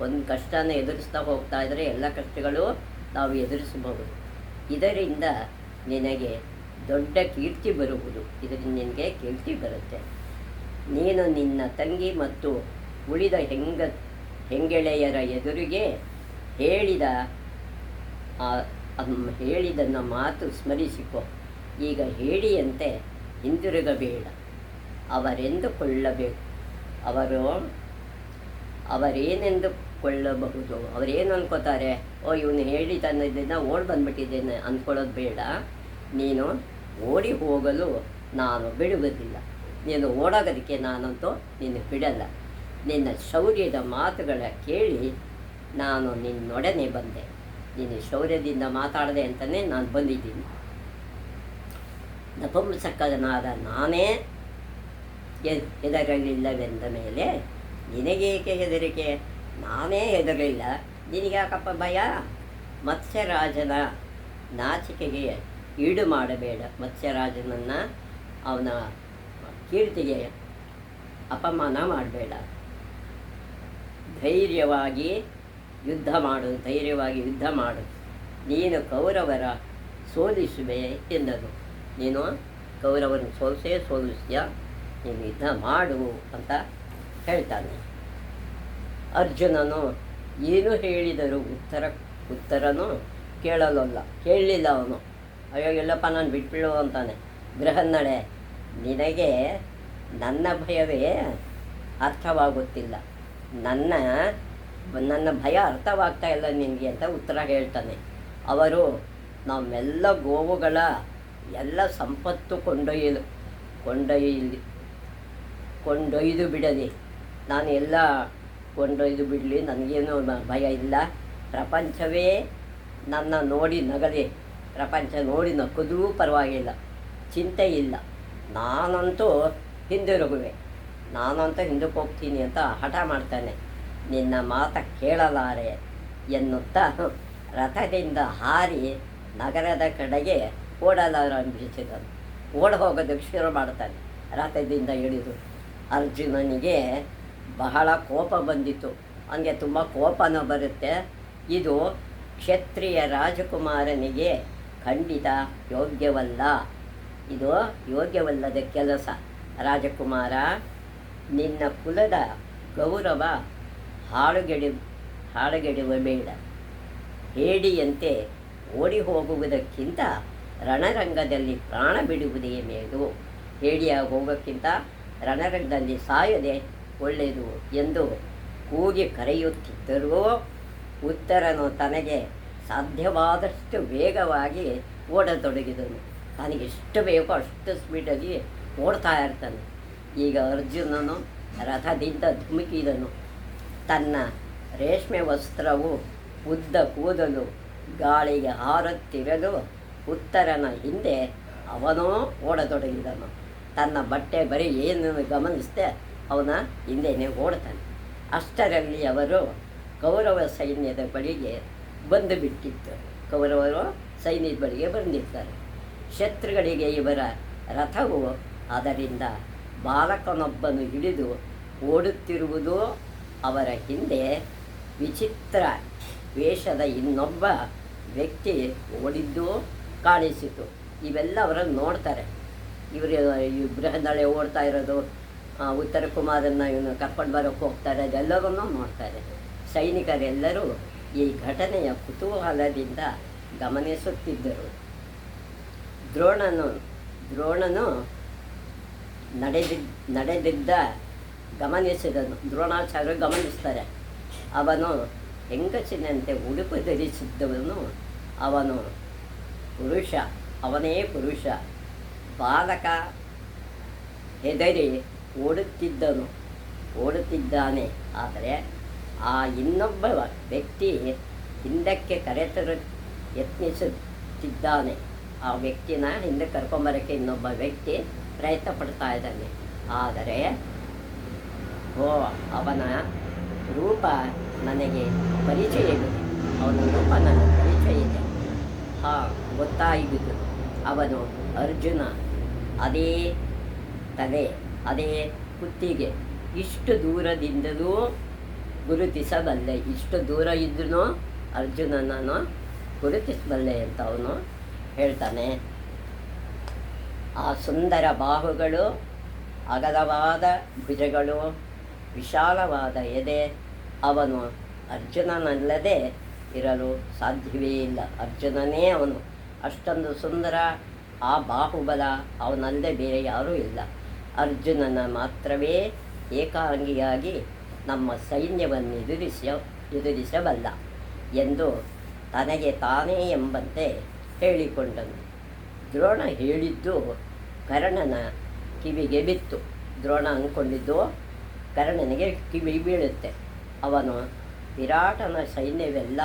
ಒಂದು ಕಷ್ಟನ ಎದುರಿಸ್ತಾ ಹೋಗ್ತಾ ಇದ್ದರೆ ಎಲ್ಲ ಕಷ್ಟಗಳು ನಾವು ಎದುರಿಸಬಹುದು. ಇದರಿಂದ ನಿನಗೆ ದೊಡ್ಡ ಕೀರ್ತಿ ಬರುವುದು, ಇದರಿಂದ ನಿನಗೆ ಕೀರ್ತಿ ಬರುತ್ತೆ. ನೀನು ನಿನ್ನ ತಂಗಿ ಮತ್ತು ಉಳಿದ ಹೆಂಗೆಳೆಯರ ಎದುರಿಗೆ ಹೇಳಿದನ್ನ ಮಾತು ಸ್ಮರಿಸಿಕೊ. ಈಗ ಹೇಳಿಯಂತೆ ಹಿಂದಿರುಗಬೇಡ. ಅವರೇನೆಂದುಕೊಳ್ಳಬಹುದು, ಅವರೇನು ಅನ್ಕೋತಾರೆ, ಇವನು ಹೇಳಿದನ್ನ ಓಡಿ ಬಂದ್ಬಿಟ್ಟಿದ್ದೇನೆ ಅಂದ್ಕೊಳ್ಳೋದು ಬೇಡ. ನೀನು ಓಡಿ ಹೋಗಲು ನಾನು ಬಿಡುವುದಿಲ್ಲ. ನೀನು ಓಡೋಗೋದಕ್ಕೆ ನಾನಂತೂ ನೀನು ಬಿಡಲ್ಲ. ನಿನ್ನ ಶೌರ್ಯದ ಮಾತುಗಳ ಕೇಳಿ ನಾನು ನಿನ್ನೊಡನೆ ಬಂದೆ. ನೀನು ಶೌರ್ಯದಿಂದ ಮಾತಾಡದೆ ಅಂತಲೇ ನಾನು ಬಂದಿದ್ದೀನಿ. ನಪುಂಸಕನಾದ ನಾನೇ ಹೆದರಲಿಲ್ಲವೆಂದ ಮೇಲೆ ನಿನಗೇಕೆ ಹೆದರಿಕೆ? ನಾನೇ ಹೆದರಲಿಲ್ಲ, ನಿನಗ್ಯಾಕಪ್ಪ ಭಯ? ಮತ್ಸ್ಯರಾಜನ ನಾಚಿಕೆಗೆ ಈಡು ಮಾಡಬೇಡ. ಮತ್ಸ್ಯರಾಜನನ್ನು ಅವನ ಕೀರ್ತಿಗೆ ಅಪಮಾನ ಮಾಡಬೇಡ. ಧೈರ್ಯವಾಗಿ ಯುದ್ಧ ಮಾಡು. ನೀನು ಕೌರವರ ಸೋಲಿಸುವೆ ಎಂದನು. ನೀನು ಕೌರವರನ್ನು ಸೋಲಿಸ್ತೀಯ, ನೀನು ಯುದ್ಧ ಮಾಡು ಅಂತ ಹೇಳ್ತಾನೆ. ಅರ್ಜುನನು ಏನು ಹೇಳಿದರೂ ಉತ್ತರನು ಕೇಳಲಿಲ್ಲ ಅವನು. ಅಯ್ಯೋ ಎಲ್ಲಪ್ಪ, ನಾನು ಬಿಟ್ಬಿಡು ಅಂತಾನೆ. ಬೃಹನ್ನಡೆ, ನಿನಗೆ ನನ್ನ ಭಯವೇ ಅರ್ಥವಾಗುತ್ತಿಲ್ಲ, ನನ್ನ ಭಯ ಅರ್ಥವಾಗ್ತಾ ಇಲ್ಲ ನಿನಗೆ ಅಂತ ಉತ್ತರ ಹೇಳ್ತಾನೆ. ಅವರು ನಮ್ಮೆಲ್ಲ ಗೋವುಗಳ ಎಲ್ಲ ಸಂಪತ್ತು ಕೊಂಡೊಯ್ದು ಬಿಡಲಿ, ನಾನು ಎಲ್ಲ ಕೊಂಡೊಯ್ದು ಬಿಡಲಿ, ನನಗೇನು ಭಯ ಇಲ್ಲ. ಪ್ರಪಂಚವೇ ನನ್ನ ನೋಡಿ ನಗಲಿ, ಪ್ರಪಂಚ ನೋಡಿ ನಕ್ಕುದರೂ ಪರವಾಗಿಲ್ಲ, ಚಿಂತೆ ಇಲ್ಲ. ನಾನಂತೂ ಹಿಂದಕ್ಕೆ ಹೋಗ್ತೀನಿ ಅಂತ ಹಠ ಮಾಡ್ತಾನೆ. ನಿನ್ನ ಮಾತ ಕೇಳಲಾರೆ ಎನ್ನುತ್ತಾ ರಥದಿಂದ ಹಾರಿ ನಗರದ ಕಡೆಗೆ ಓಡಲಾರಂಭಿಸಿದನು. ಹೋಗೋದಕ್ಕೆ ಶುರು ಮಾಡ್ತಾನೆ. ರಥದಿಂದ ಇಳಿದು ಅರ್ಜುನನಿಗೆ ಬಹಳ ಕೋಪ ಬಂದಿತು. ಅವನಿಗೆ ತುಂಬ ಕೋಪನೂ ಬರುತ್ತೆ. ಇದು ಕ್ಷತ್ರಿಯ ರಾಜಕುಮಾರನಿಗೆ ಖಂಡಿತ ಯೋಗ್ಯವಲ್ಲ, ಇದು ಯೋಗ್ಯವಲ್ಲದ ಕೆಲಸ. ರಾಜಕುಮಾರ, ನಿನ್ನ ಕುಲದ ಗೌರವ ಹಾಳುಗೆಡುವ ಬೇಡ. ಹೇಡಿಯಂತೆ ಓಡಿ ಹೋಗುವುದಕ್ಕಿಂತ ರಣರಂಗದಲ್ಲಿ ಪ್ರಾಣ ಬಿಡುವುದೇ ಮೇಲು. ಹೇಡಿಯಾಗಿ ಹೋಗೋಕ್ಕಿಂತ ರಣರಂಗದಲ್ಲಿ ಸಾಯದೆ ಒಳ್ಳೆಯದು ಎಂದು ಕೂಗಿ ಕರೆಯುತ್ತಿದ್ದರೂ ಉತ್ತರನು ತನಗೆ ಸಾಧ್ಯವಾದಷ್ಟು ವೇಗವಾಗಿ ಓಡತೊಡಗಿದನು. ತನಗೆ ಎಷ್ಟು ಬೇಕೋ ಅಷ್ಟು ಸ್ಪೀಡಲ್ಲಿ ಓಡ್ತಾ ಇರ್ತಾನೆ. ಈಗ ಅರ್ಜುನನು ರಥದಿಂದ ಧುಮುಕಿದನು. ತನ್ನ ರೇಷ್ಮೆ ವಸ್ತ್ರವು ಉದ್ದ ಕೂದಲು ಗಾಳಿಗೆ ಹಾರುತ್ತಿರಲು ಉತ್ತರನ ಹಿಂದೆ ಅವನೂ ಓಡತೊಡಗಿದನು. ತನ್ನ ಬಟ್ಟೆ ಬರೀ ಏನು ಗಮನಿಸದೆ ಅವನ ಹಿಂದೆನೇ ಓಡ್ತಾನೆ. ಅಷ್ಟರಲ್ಲಿ ಅವರು ಕೌರವ ಸೈನ್ಯದ ಬಳಿಗೆ ಬಂದು ಬಿಟ್ಟಿತ್ತು. ಕೌರವರು ಸೈನ್ಯದ ಬಳಿಗೆ ಬಂದಿರ್ತಾರೆ. ಶತ್ರುಗಳಿಗೆ ಇವರ ರಥವು ಅದರಿಂದ ಬಾಲಕನೊಬ್ಬನು ಹಿಡಿದು ಓಡುತ್ತಿರುವುದು, ಅವರ ಹಿಂದೆ ವಿಚಿತ್ರ ವೇಷದ ಇನ್ನೊಬ್ಬ ವ್ಯಕ್ತಿ ಓಡಿದ್ದು ಕಾಣಿಸಿತು. ಇವೆಲ್ಲ ಅವರನ್ನು ನೋಡ್ತಾರೆ. ಇವರು ಈ ಬೃಹನ್ನಳೆ ಓಡ್ತಾ ಇರೋದು, ಉತ್ತರ ಕುಮಾರನ್ನು ಇವನು ಕರ್ಕೊಂಡು ಬರೋಕ್ಕೆ ಹೋಗ್ತಾರೆ, ಅದೆಲ್ಲವನ್ನೂ ನೋಡ್ತಾರೆ. ಸೈನಿಕರೆಲ್ಲರೂ ಈ ಘಟನೆಯ ಕುತೂಹಲದಿಂದ ಗಮನಿಸುತ್ತಿದ್ದರು. ದ್ರೋಣನು ನಡೆದಿದ್ದ ಗಮನಿಸಿದನು. ದ್ರೋಣಾಚಾರ್ಯರು ಗಮನಿಸ್ತಾರೆ. ಅವನು ಹೆಂಗಸಿನಂತೆ ಉಡುಪು ಧರಿಸಿದ್ದವನು, ಅವನು ಪುರುಷ, ಅವನೇ ಪುರುಷ. ಬಾಲಕ ಹೆದರಿ ಓಡುತ್ತಿದ್ದಾನೆ. ಆದರೆ ಆ ಇನ್ನೊಬ್ಬ ವ್ಯಕ್ತಿ ಹಿಂದಕ್ಕೆ ಕರೆತರು ಯತ್ನಿಸುತ್ತಿದ್ದಾನೆ. ಆ ವ್ಯಕ್ತಿನ ಹಿಂದೆ ಕರ್ಕೊಂಬರೋಕ್ಕೆ ಇನ್ನೊಬ್ಬ ವ್ಯಕ್ತಿ ಪ್ರಯತ್ನ ಪಡ್ತಾ ಇದ್ದಾನೆ. ಆದರೆ ಅವನ ರೂಪ ನನಗೆ ಪರಿಚಯ ಇದೆ, ಅವನ ರೂಪ ನನಗೆ ಪರಿಚಯ ಇದೆ. ಗೊತ್ತಾಗಿದ್ದು ಅವನು ಅರ್ಜುನ. ಅದೇ ತಲೆ, ಅದೇ ಕುತ್ತಿಗೆ, ಇಷ್ಟು ದೂರದಿಂದಲೂ ಗುರುತಿಸಬಲ್ಲೆ. ಇಷ್ಟು ದೂರ ಇದ್ದೂ ಅರ್ಜುನನನ್ನು ಗುರುತಿಸಬಲ್ಲೆ ಅಂತ ಅವನು ಹೇಳ್ತಾನೆ. ಆ ಸುಂದರ ಬಾಹುಗಳು, ಅಗಲವಾದ ಭುಜಗಳು, ವಿಶಾಲವಾದ ಎದೆ, ಅವನು ಅರ್ಜುನನಲ್ಲದೆ ಇರಲು ಸಾಧ್ಯವೇ ಇಲ್ಲ. ಅರ್ಜುನನೇ ಅವನು. ಅಷ್ಟೊಂದು ಸುಂದರ, ಆ ಬಾಹುಬಲ ಅವನಲ್ಲದೆ ಬೇರೆ ಯಾರೂ ಇಲ್ಲ. ಅರ್ಜುನನ ಮಾತ್ರವೇ ಏಕಾಂಗಿಯಾಗಿ ನಮ್ಮ ಸೈನ್ಯವನ್ನು ಎದುರಿಸಬಲ್ಲ ಎಂದು ತನಗೆ ತಾನೇ ಎಂಬಂತೆ ಹೇಳಿಕೊಂಡನು. ದ್ರೋಣ ಹೇಳಿದ್ದು ಕರ್ಣನ ಕಿವಿಗೆ ಬಿತ್ತು. ದ್ರೋಣ ಅಂದ್ಕೊಂಡಿದ್ದು ಕರ್ಣನಿಗೆ ಕಿವಿ ಬೀಳುತ್ತೆ. ಅವನು ವಿರಾಟನ ಸೈನ್ಯವೆಲ್ಲ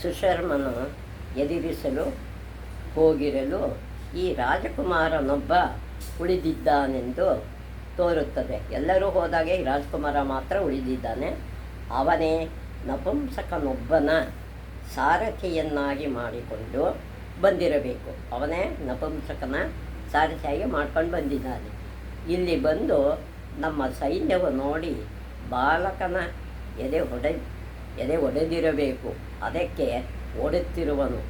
ಸುಶರ್ಮನು ಎದುರಿಸಲು ಹೋಗಿರಲು ಈ ರಾಜಕುಮಾರನೊಬ್ಬ ಉಳಿದಿದ್ದಾನೆಂದು ತೋರುತ್ತದೆ. ಎಲ್ಲರೂ ಹೋದಾಗೆ ಈ ರಾಜಕುಮಾರ ಮಾತ್ರ ಉಳಿದಿದ್ದಾನೆ. ಅವನೇ ನಪುಂಸಕನೊಬ್ಬನ ಸಾರಥಿಯನ್ನಾಗಿ ಮಾಡಿಕೊಂಡು ಬಂದಿರಬೇಕು. ಅವನೇ ನಪುಂಸಕನ ಸಾರಥಿಯಾಗಿ ಮಾಡ್ಕೊಂಡು ಬಂದಿದ್ದಾನೆ. ಇಲ್ಲಿ ಬಂದು ನಮ್ಮ ಸೈನ್ಯವು ನೋಡಿ ಬಾಲಕನ ಎದೆ ಒಡೆದಿರಬೇಕು. ಅದಕ್ಕೆ ಓಡುತ್ತಿರುವನು.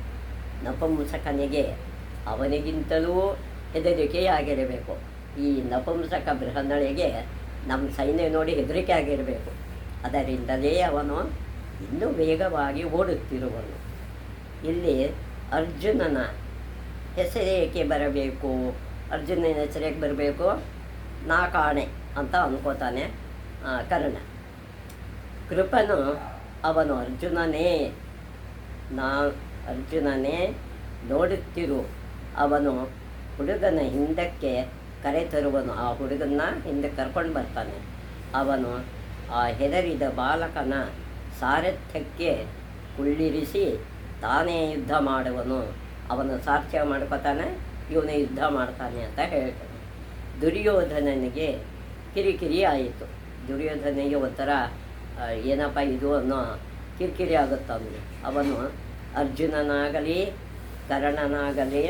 ನಪುಂಸಕನಿಗೆ ಅವನಿಗಿಂತಲೂ ಹೆದರಿಕೆಯಾಗಿರಬೇಕು. ಈ ನಪುಂಸಕ ಬೃಹನ್ನಳೆಗೆ ನಮ್ಮ ಸೈನ್ಯ ನೋಡಿ ಹೆದರಿಕೆ ಆಗಿರಬೇಕು. ಅದರಿಂದಲೇ ಅವನು ಇನ್ನೂ ವೇಗವಾಗಿ ಓಡುತ್ತಿರುವನು. ಇಲ್ಲಿ ಅರ್ಜುನನ ಹೆಸರೇಕೆ ಬರಬೇಕು, ಅರ್ಜುನನ ಹೆಸರೇಕೆ ಬರಬೇಕು, ನಾ ಕಾಣೆ ಅಂತ ಅಂದ್ಕೋತಾನೆ ಕರ್ಣ. ಕೃಪನು ಅವನು ಅರ್ಜುನನೇ ನೋಡುತ್ತಿರು. ಅವನು ಹುಡುಗನ ಹಿಂದಕ್ಕೆ ಕರೆತರುವನು. ಆ ಹುಡುಗನ್ನ ಹಿಂದೆ ಕರ್ಕೊಂಡು ಬರ್ತಾನೆ. ಅವನು ಆ ಹೆದರಿದ ಬಾಲಕನ ಸಾರಥ್ಯಕ್ಕೆ ಕುಳ್ಳಿರಿಸಿ ತಾನೇ ಯುದ್ಧ ಮಾಡುವನು. ಅವನು ಸಾರಥ್ಯ ಮಾಡ್ಕೋತಾನೆ, ಇವನೇ ಯುದ್ಧ ಮಾಡ್ತಾನೆ ಅಂತ ಹೇಳ್ತಾನೆ. ದುರ್ಯೋಧನನಿಗೆ ಕಿರಿಕಿರಿ ಆಯಿತು. ದುರ್ಯೋಧನಿಗೆ ಒಂಥರ ಏನಪ್ಪ ಇದು ಅನ್ನೋ ಕಿರಿಕಿರಿ ಆಗುತ್ತವನಿಗೆ. ಅವನು ಅರ್ಜುನನಾಗಲಿ ಕರ್ಣನಾಗಲಿ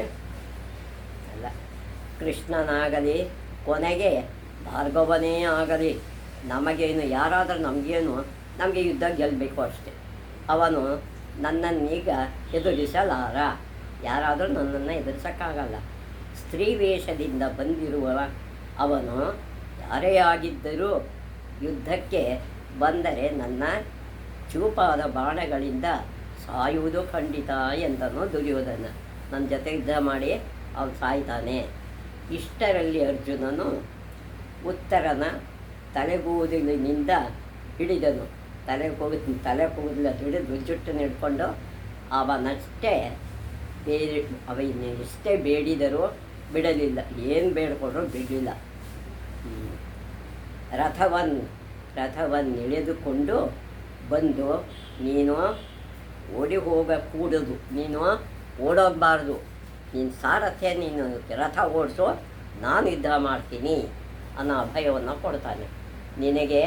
ಕೃಷ್ಣನಾಗಲಿ ಕೊನೆಗೆ ಭಾರ್ಗವನೇ ಆಗಲಿ ನಮಗೇನು ಯಾರಾದರೂ ನಮಗೆ ಯುದ್ಧ ಗೆಲ್ಲಬೇಕು ಅಷ್ಟೆ. ಅವನು ನನ್ನನ್ನೀಗ ಎದುರಿಸಲಾರ. ಯಾರಾದರೂ ನನ್ನನ್ನು ಎದುರಿಸೋಕ್ಕಾಗಲ್ಲ. ಸ್ತ್ರೀ ವೇಷದಿಂದ ಬಂದಿರುವ ಅವನು ಯಾರೇ ಆಗಿದ್ದರೂ ಯುದ್ಧಕ್ಕೆ ಬಂದರೆ ನನ್ನ ಚೂಪಾದ ಬಾಣಗಳಿಂದ ಸಾಯುವುದು ಖಂಡಿತ ಎಂದನು ದುರ್ಯೋಧನ. ನನ್ನ ಜೊತೆ ಯುದ್ಧ ಮಾಡಿ ಅವನು ಸಾಯ್ತಾನೆ. ಇಷ್ಟರಲ್ಲಿ ಅರ್ಜುನನು ಉತ್ತರನ ತಲೆಗೂದಲಿನಿಂದ ಹಿಡಿದನು. ತಲೆ ಕೂದಲ ಹಿಡಿದು ಜುಟ್ಟನ್ನು ಹಿಡ್ಕೊಂಡು ಅವನಷ್ಟೇ ಎಷ್ಟೇ ಬೇಡಿದರೂ ಬಿಡಲಿಲ್ಲ. ಏನು ಬೇಡ್ಕೊಂಡ್ರೂ ಬಿಡಲಿಲ್ಲ. ರಥವನ್ನು ಎಳೆದುಕೊಂಡು ಬಂದು, ನೀನು ಓಡಿ ಹೋಗಕೂಡದು, ನೀನು ಓಡೋಗಬಾರ್ದು, ನೀನು ಸಾರಥ್ಯ, ನೀನು ರಥ ಓಡಿಸು, ನಾನು ಯುದ್ಧ ಮಾಡ್ತೀನಿ ಅನ್ನೋ ಅಭಯವನ್ನು ಕೊಡ್ತಾನೆ. ನಿನಗೆ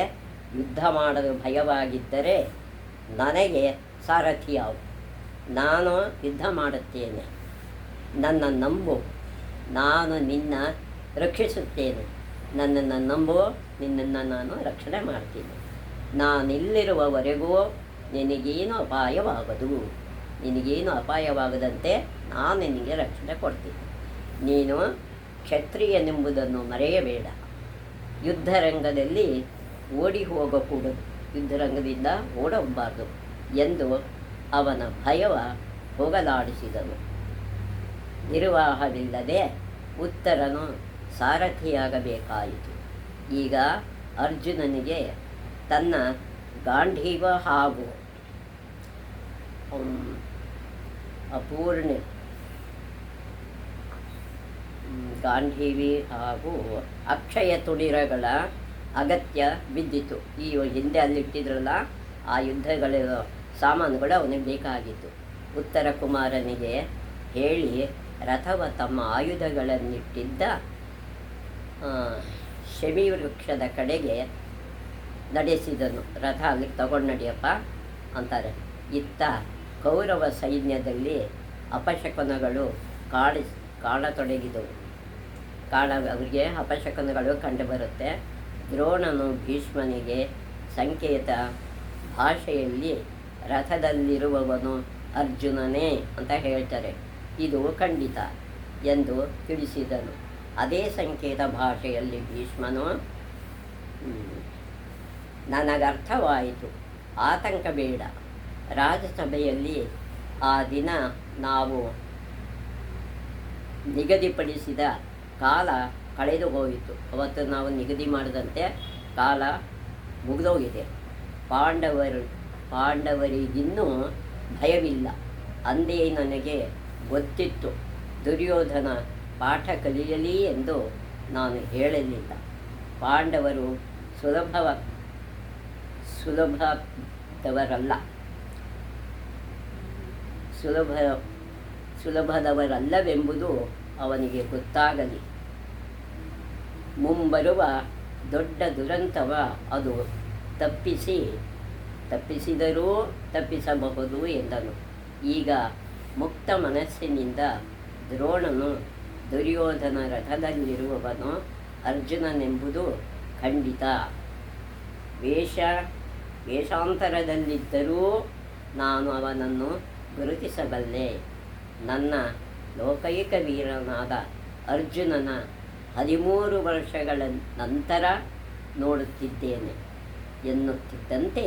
ಯುದ್ಧ ಮಾಡಲು ಭಯವಾಗಿದ್ದರೆ ನನಗೆ ಸಾರಥಿ ಯಾವುದು, ನಾನು ಯುದ್ಧ ಮಾಡುತ್ತೇನೆ, ನನ್ನ ನಂಬು ನಾನು ನಿನ್ನ ರಕ್ಷಿಸುತ್ತೇನೆ. ನನ್ನನ್ನು ನಂಬು, ನಿನ್ನನ್ನು ನಾನು ರಕ್ಷಣೆ ಮಾಡ್ತೀನಿ. ನಾನಿಲ್ಲಿರುವವರೆಗೂ ನಿನಗೇನು ಅಪಾಯವಾಗದು. ನಿನಗೇನು ಅಪಾಯವಾಗದಂತೆ ನಾನು ನಿನಗೆ ರಕ್ಷಣೆ ಕೊಡ್ತೀನಿ. ನೀನು ಕ್ಷತ್ರಿಯನೆಂಬುದನ್ನು ಮರೆಯಬೇಡ. ಯುದ್ಧರಂಗದಲ್ಲಿ ಓಡಿ ಹೋಗಕೂಡದು, ಯುದ್ಧರಂಗದಿಂದ ಓಡಬಾರದು ಎಂದು ಅವನ ಭಯವ ಹೋಗಲಾಡಿಸಿದನು. ನಿರ್ವಾಹವಿಲ್ಲದೆ ಉತ್ತರನು ಸಾರಥಿಯಾಗಬೇಕಾಯಿತು. ಈಗ ಅರ್ಜುನನಿಗೆ ತನ್ನ ಗಾಂಧೀವ ಹಾಗೂ ಅಪೂರ್ಣೆ ಗಾಂಧೀವಿ ಹಾಗೂ ಅಕ್ಷಯ ತುಡಿರಗಳ ಅಗತ್ಯ ಬಿದ್ದಿತು. ಈ ಹಿಂದೆ ಅಲ್ಲಿಟ್ಟಿದ್ರಲ್ಲ ಆ ಯುದ್ಧಗಳ ಸಾಮಾನುಗಳು ಅವನಿಗೆ ಬೇಕಾಗಿತ್ತು. ಉತ್ತರ ಕುಮಾರನಿಗೆ ಹೇಳಿ ರಥವ ತಮ್ಮ ಆಯುಧಗಳನ್ನಿಟ್ಟಿದ್ದ ಶಮಿ ವೃಕ್ಷದ ಕಡೆಗೆ ನಡೆಸಿದನು. ರಥ ಅಲ್ಲಿಗೆ ತಗೊಂಡು ನಡಿಯಪ್ಪ ಅಂತಾರೆ. ಇತ್ತ ಕೌರವ ಸೈನ್ಯದಲ್ಲಿ ಅಪಶಕನಗಳು ಕಾಣತೊಡಗಿದವು. ಅವರಿಗೆ ಅಪಶಕನಗಳು ಕಂಡುಬರುತ್ತೆ. ದ್ರೋಣನು ಭೀಷ್ಮನಿಗೆ ಸಂಕೇತ ಭಾಷೆಯಲ್ಲಿ ರಥದಲ್ಲಿರುವವನು ಅರ್ಜುನನೇ ಅಂತ ಹೇಳ್ತಾರೆ, ಇದು ಖಂಡಿತ ಎಂದು ತಿಳಿಸಿದನು. ಅದೇ ಸಂಕೇತ ಭಾಷೆಯಲ್ಲಿ ಭೀಷ್ಮನು ನನಗರ್ಥವಾಯಿತು, ಆತಂಕ ಬೇಡ. ರಾಜಸಭೆಯಲ್ಲಿ ಆ ದಿನ ನಾವು ನಿಗದಿಪಡಿಸಿದ ಕಾಲ ಕಳೆದು ಹೋಯಿತು. ಅವತ್ತು ನಾವು ನಿಗದಿ ಮಾಡಿದಂತೆ ಕಾಲ ಮುಗಿದೋಗಿದೆ. ಪಾಂಡವರಿಗಿನ್ನೂ ಭಯವಿಲ್ಲ. ಅಂದೇ ನನಗೆ ಗೊತ್ತಿತ್ತು, ದುರ್ಯೋಧನ ಪಾಠ ಕಲಿಯಲಿ ಎಂದು ನಾನು ಹೇಳಲಿಲ್ಲ. ಪಾಂಡವರು ಸುಲಭದವರಲ್ಲವೆಂಬುದು ಅವನಿಗೆ ಗೊತ್ತಾಗಲಿ. ಮುಂಬರುವ ದೊಡ್ಡ ದುರಂತವ ಅದು ತಪ್ಪಿಸಿದರೂ ತಪ್ಪಿಸಬಹುದು ಎಂದನು. ಈಗ ಮುಕ್ತ ಮನಸ್ಸಿನಿಂದ ದ್ರೋಣನು ದುರ್ಯೋಧನ ರಥದಲ್ಲಿರುವವನು ಅರ್ಜುನನೆಂಬುದು ಖಂಡಿತ. ವೇಷಾಂತರದಲ್ಲಿದ್ದರೂ ನಾನು ಅವನನ್ನು ಗುರುತಿಸಬಲ್ಲೆ. ನನ್ನ ಲೋಕೈಕ ವೀರನಾದ ಅರ್ಜುನನ 13 ವರ್ಷಗಳ ನಂತರ ನೋಡುತ್ತಿದ್ದೇನೆ ಎನ್ನುತ್ತಿದ್ದಂತೆ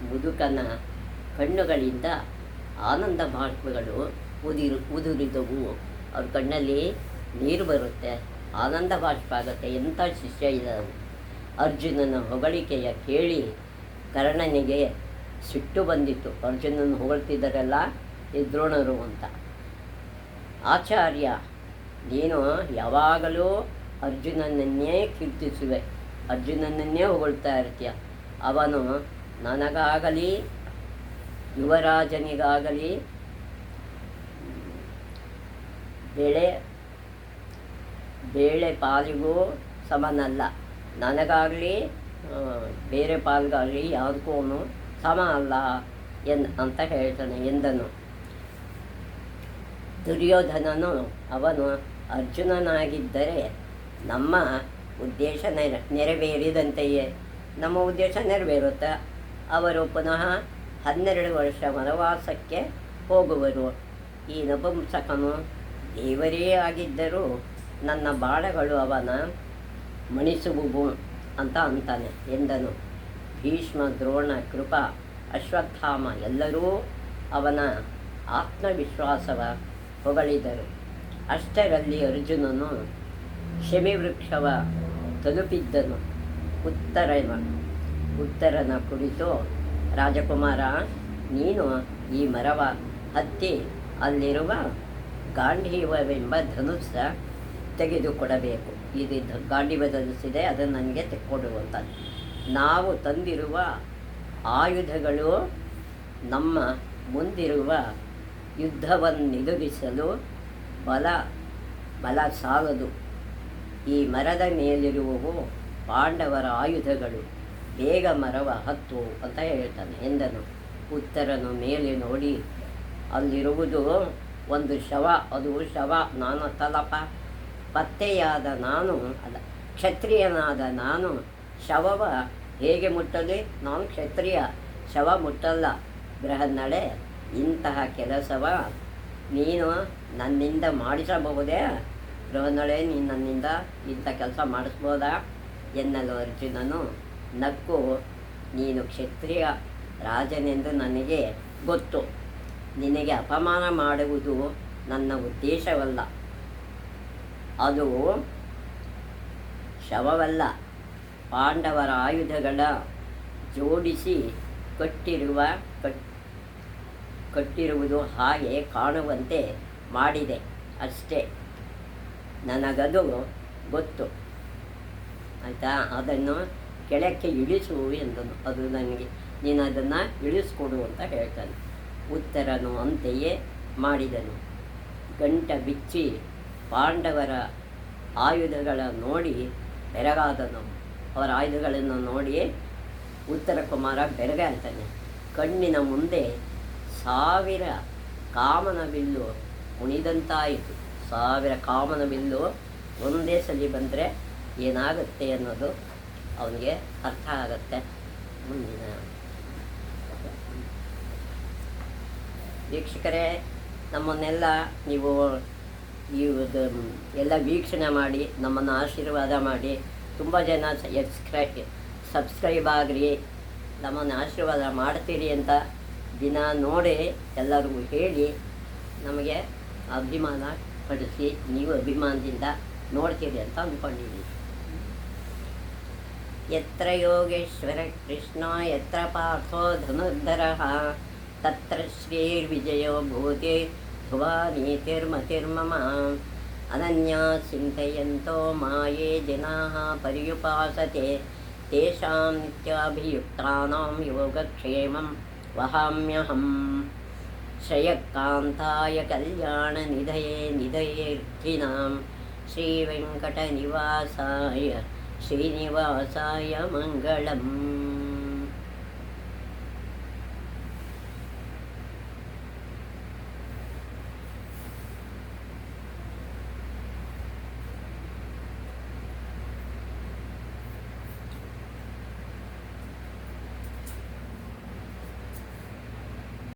ಮುದುಕನ ಕಣ್ಣುಗಳಿಂದ ಆನಂದ ಬಾಷ್ಪಗಳು ಉದುರಿದವು. ಅವ್ರ ಕಣ್ಣಲ್ಲಿ ನೀರು ಬರುತ್ತೆ, ಆನಂದ ಬಾಷ್ಪ ಆಗುತ್ತೆ. ಎಂಥ ಶಿಷ್ಯ ಇದ್ದವು. ಅರ್ಜುನನ ಹೊಗಳಿಕೆಯ ಕೇಳಿ ಕರ್ಣನಿಗೆ ಸಿಟ್ಟು ಬಂದಿತ್ತು. ಅರ್ಜುನನ ಹೊಗಳ್ತಿದ್ದಾರಲ್ಲ ಈ ದ್ರೋಣರು ಅಂತ. ಆಚಾರ್ಯ, ನೀನು ಯಾವಾಗಲೂ ಅರ್ಜುನನನ್ನೇ ಕೀರ್ತಿಸುವೆ, ಅರ್ಜುನನನ್ನೇ ಹೊಗಳ್ತಾ ಇರ್ತೀಯ. ಅವನು ನನಗಾಗಲಿ ಯುವರಾಜನಿಗಾಗಲಿ ಬೇಳೆ ಪಾಲಿಗೂ ಸಮನಲ್ಲ, ನನಗಾಗಲಿ ಬೇರೆ ಪಾಲ್ಗಾಗಲಿ ಯಾವುದಕ್ಕೂ ಅವನು ಸಮ ಅಲ್ಲ ಅಂತ ಹೇಳ್ತಾನೆ ಎಂದನು. ದುರ್ಯೋಧನನು ಅವನು ಅರ್ಜುನನಾಗಿದ್ದರೆ ನಮ್ಮ ಉದ್ದೇಶ ನೆರವೇರಿದಂತೆಯೇ. ನಮ್ಮ ಉದ್ದೇಶ ನೆರವೇರುತ್ತೆ. ಅವರು ಪುನಃ 12 ವರ್ಷ ವನವಾಸಕ್ಕೆ ಹೋಗುವರು. ಈ ನಪುಂಸಕನು ದೇವರೇ ಆಗಿದ್ದರೂ ನನ್ನ ಬಾಣಗಳು ಅವನ ಮಣಿಸುವುವು ಅಂತಾನೆ ಎಂದನು. ಭೀಷ್ಮ, ದ್ರೋಣ, ಕೃಪ, ಅಶ್ವತ್ಥಾಮ ಎಲ್ಲರೂ ಅವನ ಆತ್ಮವಿಶ್ವಾಸವ ಹೊಗಳಿದರು. ಅಷ್ಟರಲ್ಲಿ ಅರ್ಜುನನು ಶಮಿವೃಕ್ಷವ ತಲುಪಿದ್ದನು. ಉತ್ತರನ ಕುರಿತು, ರಾಜಕುಮಾರ, ನೀನು ಈ ಮರವ ಹತ್ತಿ ಅಲ್ಲಿರುವ ಗಾಂಧೀವವೆಂಬ ಧನುಸ್ಸ ತೆಗೆದುಕೊಡಬೇಕು. ಇದು ಗಾಂಧೀವ ಧನುಸ್ಸಿದೆ, ಅದನ್ನು ನನಗೆ ತೆಕ್ಕೊಡುವಂತ. ನಾವು ತಂದಿರುವ ಆಯುಧಗಳು ನಮ್ಮ ಮುಂದಿರುವ ಯುದ್ಧವನ್ನೆದುರಿಸಲು ಬಲ ಸಾಲದು. ಈ ಮರದ ಮೇಲಿರುವವು ಪಾಂಡವರ ಆಯುಧಗಳು. ಬೇಗ ಮರವ ಹತ್ತು ಅಂತ ಹೇಳ್ತಾನೆ ಎಂದನು. ಉತ್ತರನು ಮೇಲೆ ನೋಡಿ, ಅಲ್ಲಿರುವುದು ಒಂದು ಶವ, ಅದು ಶವ, ನಾನು ತಲಪ ಪತ್ತೆಯಾದ ನಾನು ಅಲ್ಲ, ಕ್ಷತ್ರಿಯನಾದ ನಾನು ಶವವ ಹೇಗೆ ಮುಟ್ಟಲಿ? ನಾನು ಕ್ಷತ್ರಿಯ, ಶವ ಮುಟ್ಟಲ್ಲ. ಬೃಹನ್ನಳೆ, ಇಂತಹ ಕೆಲಸವ ನೀನು ನನ್ನಿಂದ ಮಾಡಿಸಬಹುದೇ? ಬೃಹನ್ನಳೆ, ನೀನು ನನ್ನಿಂದ ಇಂಥ ಕೆಲಸ ಮಾಡಿಸ್ಬೋದಾ ಎನ್ನಲು ಅರ್ಜುನನು ನಕ್ಕು, ನೀನು ಕ್ಷತ್ರಿಯ ರಾಜನೆಂದು ನನಗೆ ಗೊತ್ತು. ನಿನಗೆ ಅಪಮಾನ ಮಾಡುವುದು ನನ್ನ ಉದ್ದೇಶವಲ್ಲ. ಅದು ಶವವಲ್ಲ, ಪಾಂಡವರ ಆಯುಧಗಳ ಜೋಡಿಸಿ ಕಟ್ಟಿರುವುದು ಹಾಗೆ ಕಾಣುವಂತೆ ಮಾಡಿದೆ ಅಷ್ಟೇ. ನನಗದು ಗೊತ್ತು, ಆಯಿತಾ? ಅದನ್ನು ಕೆಳಕ್ಕೆ ಇಳಿಸು ಎಂದನು. ಅದು ನನಗೆ ನೀನು ಅದನ್ನು ಇಳಿಸ್ಕೊಡು ಅಂತ ಹೇಳ್ತಾನೆ. ಉತ್ತರನು ಅಂತೆಯೇ ಮಾಡಿದನು. ಗಂಟ ಬಿಚ್ಚಿ ಪಾಂಡವರ ಆಯುಧಗಳ ನೋಡಿ ಬೆರಗಾದನು. ಅವರ ಆಯುಧಗಳನ್ನು ನೋಡಿ ಉತ್ತರ ಕುಮಾರ ಬೆರಗಾಗ್ತಾನೆ. ಕಣ್ಣಿನ ಮುಂದೆ 1000 ಕಾಮನ ಬಿಲ್ಲು ಕುಣಿದಂತಾಯಿತು. 1000 ಕಾಮನ ಬಿಲ್ಲು ಒಂದೇ ಸಲ ಬಂದರೆ ಏನಾಗುತ್ತೆ ಅನ್ನೋದು ಅವನಿಗೆ ಅರ್ಥ ಆಗುತ್ತೆ. ಮುಂದಿನ ವೀಕ್ಷಕರೇ, ನಮ್ಮನ್ನೆಲ್ಲ ನೀವು ಎಲ್ಲ ವೀಕ್ಷಣೆ ಮಾಡಿ ನಮ್ಮನ್ನು ಆಶೀರ್ವಾದ ಮಾಡಿ. ತುಂಬ ಜನ ಸಬ್ಸ್ಕ್ರೈಬ್ ಆಗಿರಿ, ನಮ್ಮನ್ನು ಆಶೀರ್ವಾದ ಮಾಡ್ತೀರಿ ಅಂತ ದಿನ ನೋಡಿ ಎಲ್ಲರಿಗೂ ಹೇಳಿ ನಮಗೆ ಅಭಿಮಾನ ಪಡಿಸಿ, ನೀವು ಅಭಿಮಾನದಿಂದ ನೋಡ್ತೀರಿ ಅಂತ ಅಂದ್ಕೊಂಡಿದ್ದೀನಿ. ಯತ್ರ ಯೋಗೇಶ್ವರ ಕೃಷ್ಣ ಯತ್ರ ಪಾರ್ಥೋ ಧನುರ್ಧರಃ ತತ್ರ ಶ್ರೀರ್ವಿಜಯೋ ಭೂತಿ ಧ್ರುವ ನೀತಿರ್ಮತಿರ್ಮಮ. ಅನನ್ಯಾ ಚಿಂತಯಂತೋ ಮಾಯೇ ಜನಾಃ ಪರ್ಯುಪಾಸತೆ ತೇಷಾಂ ನಿತ್ಯಾಭಿಯುಕ್ತಾನಾಂ ಯೋಗಕ್ಷೇಮಂ ವಹಾಮ್ಯಹಂ. ಶ್ರೇಯಕಾಂತಾಯ ಕಲ್ಯಾಣ ನಿಧಯೇರ್ಥಿನಾಂ ಶ್ರೀವೆಂಕಟನಿವಾಸಾಯ ಶ್ರೀನಿವಾಸಾಯ ಮಂಗಳಂ.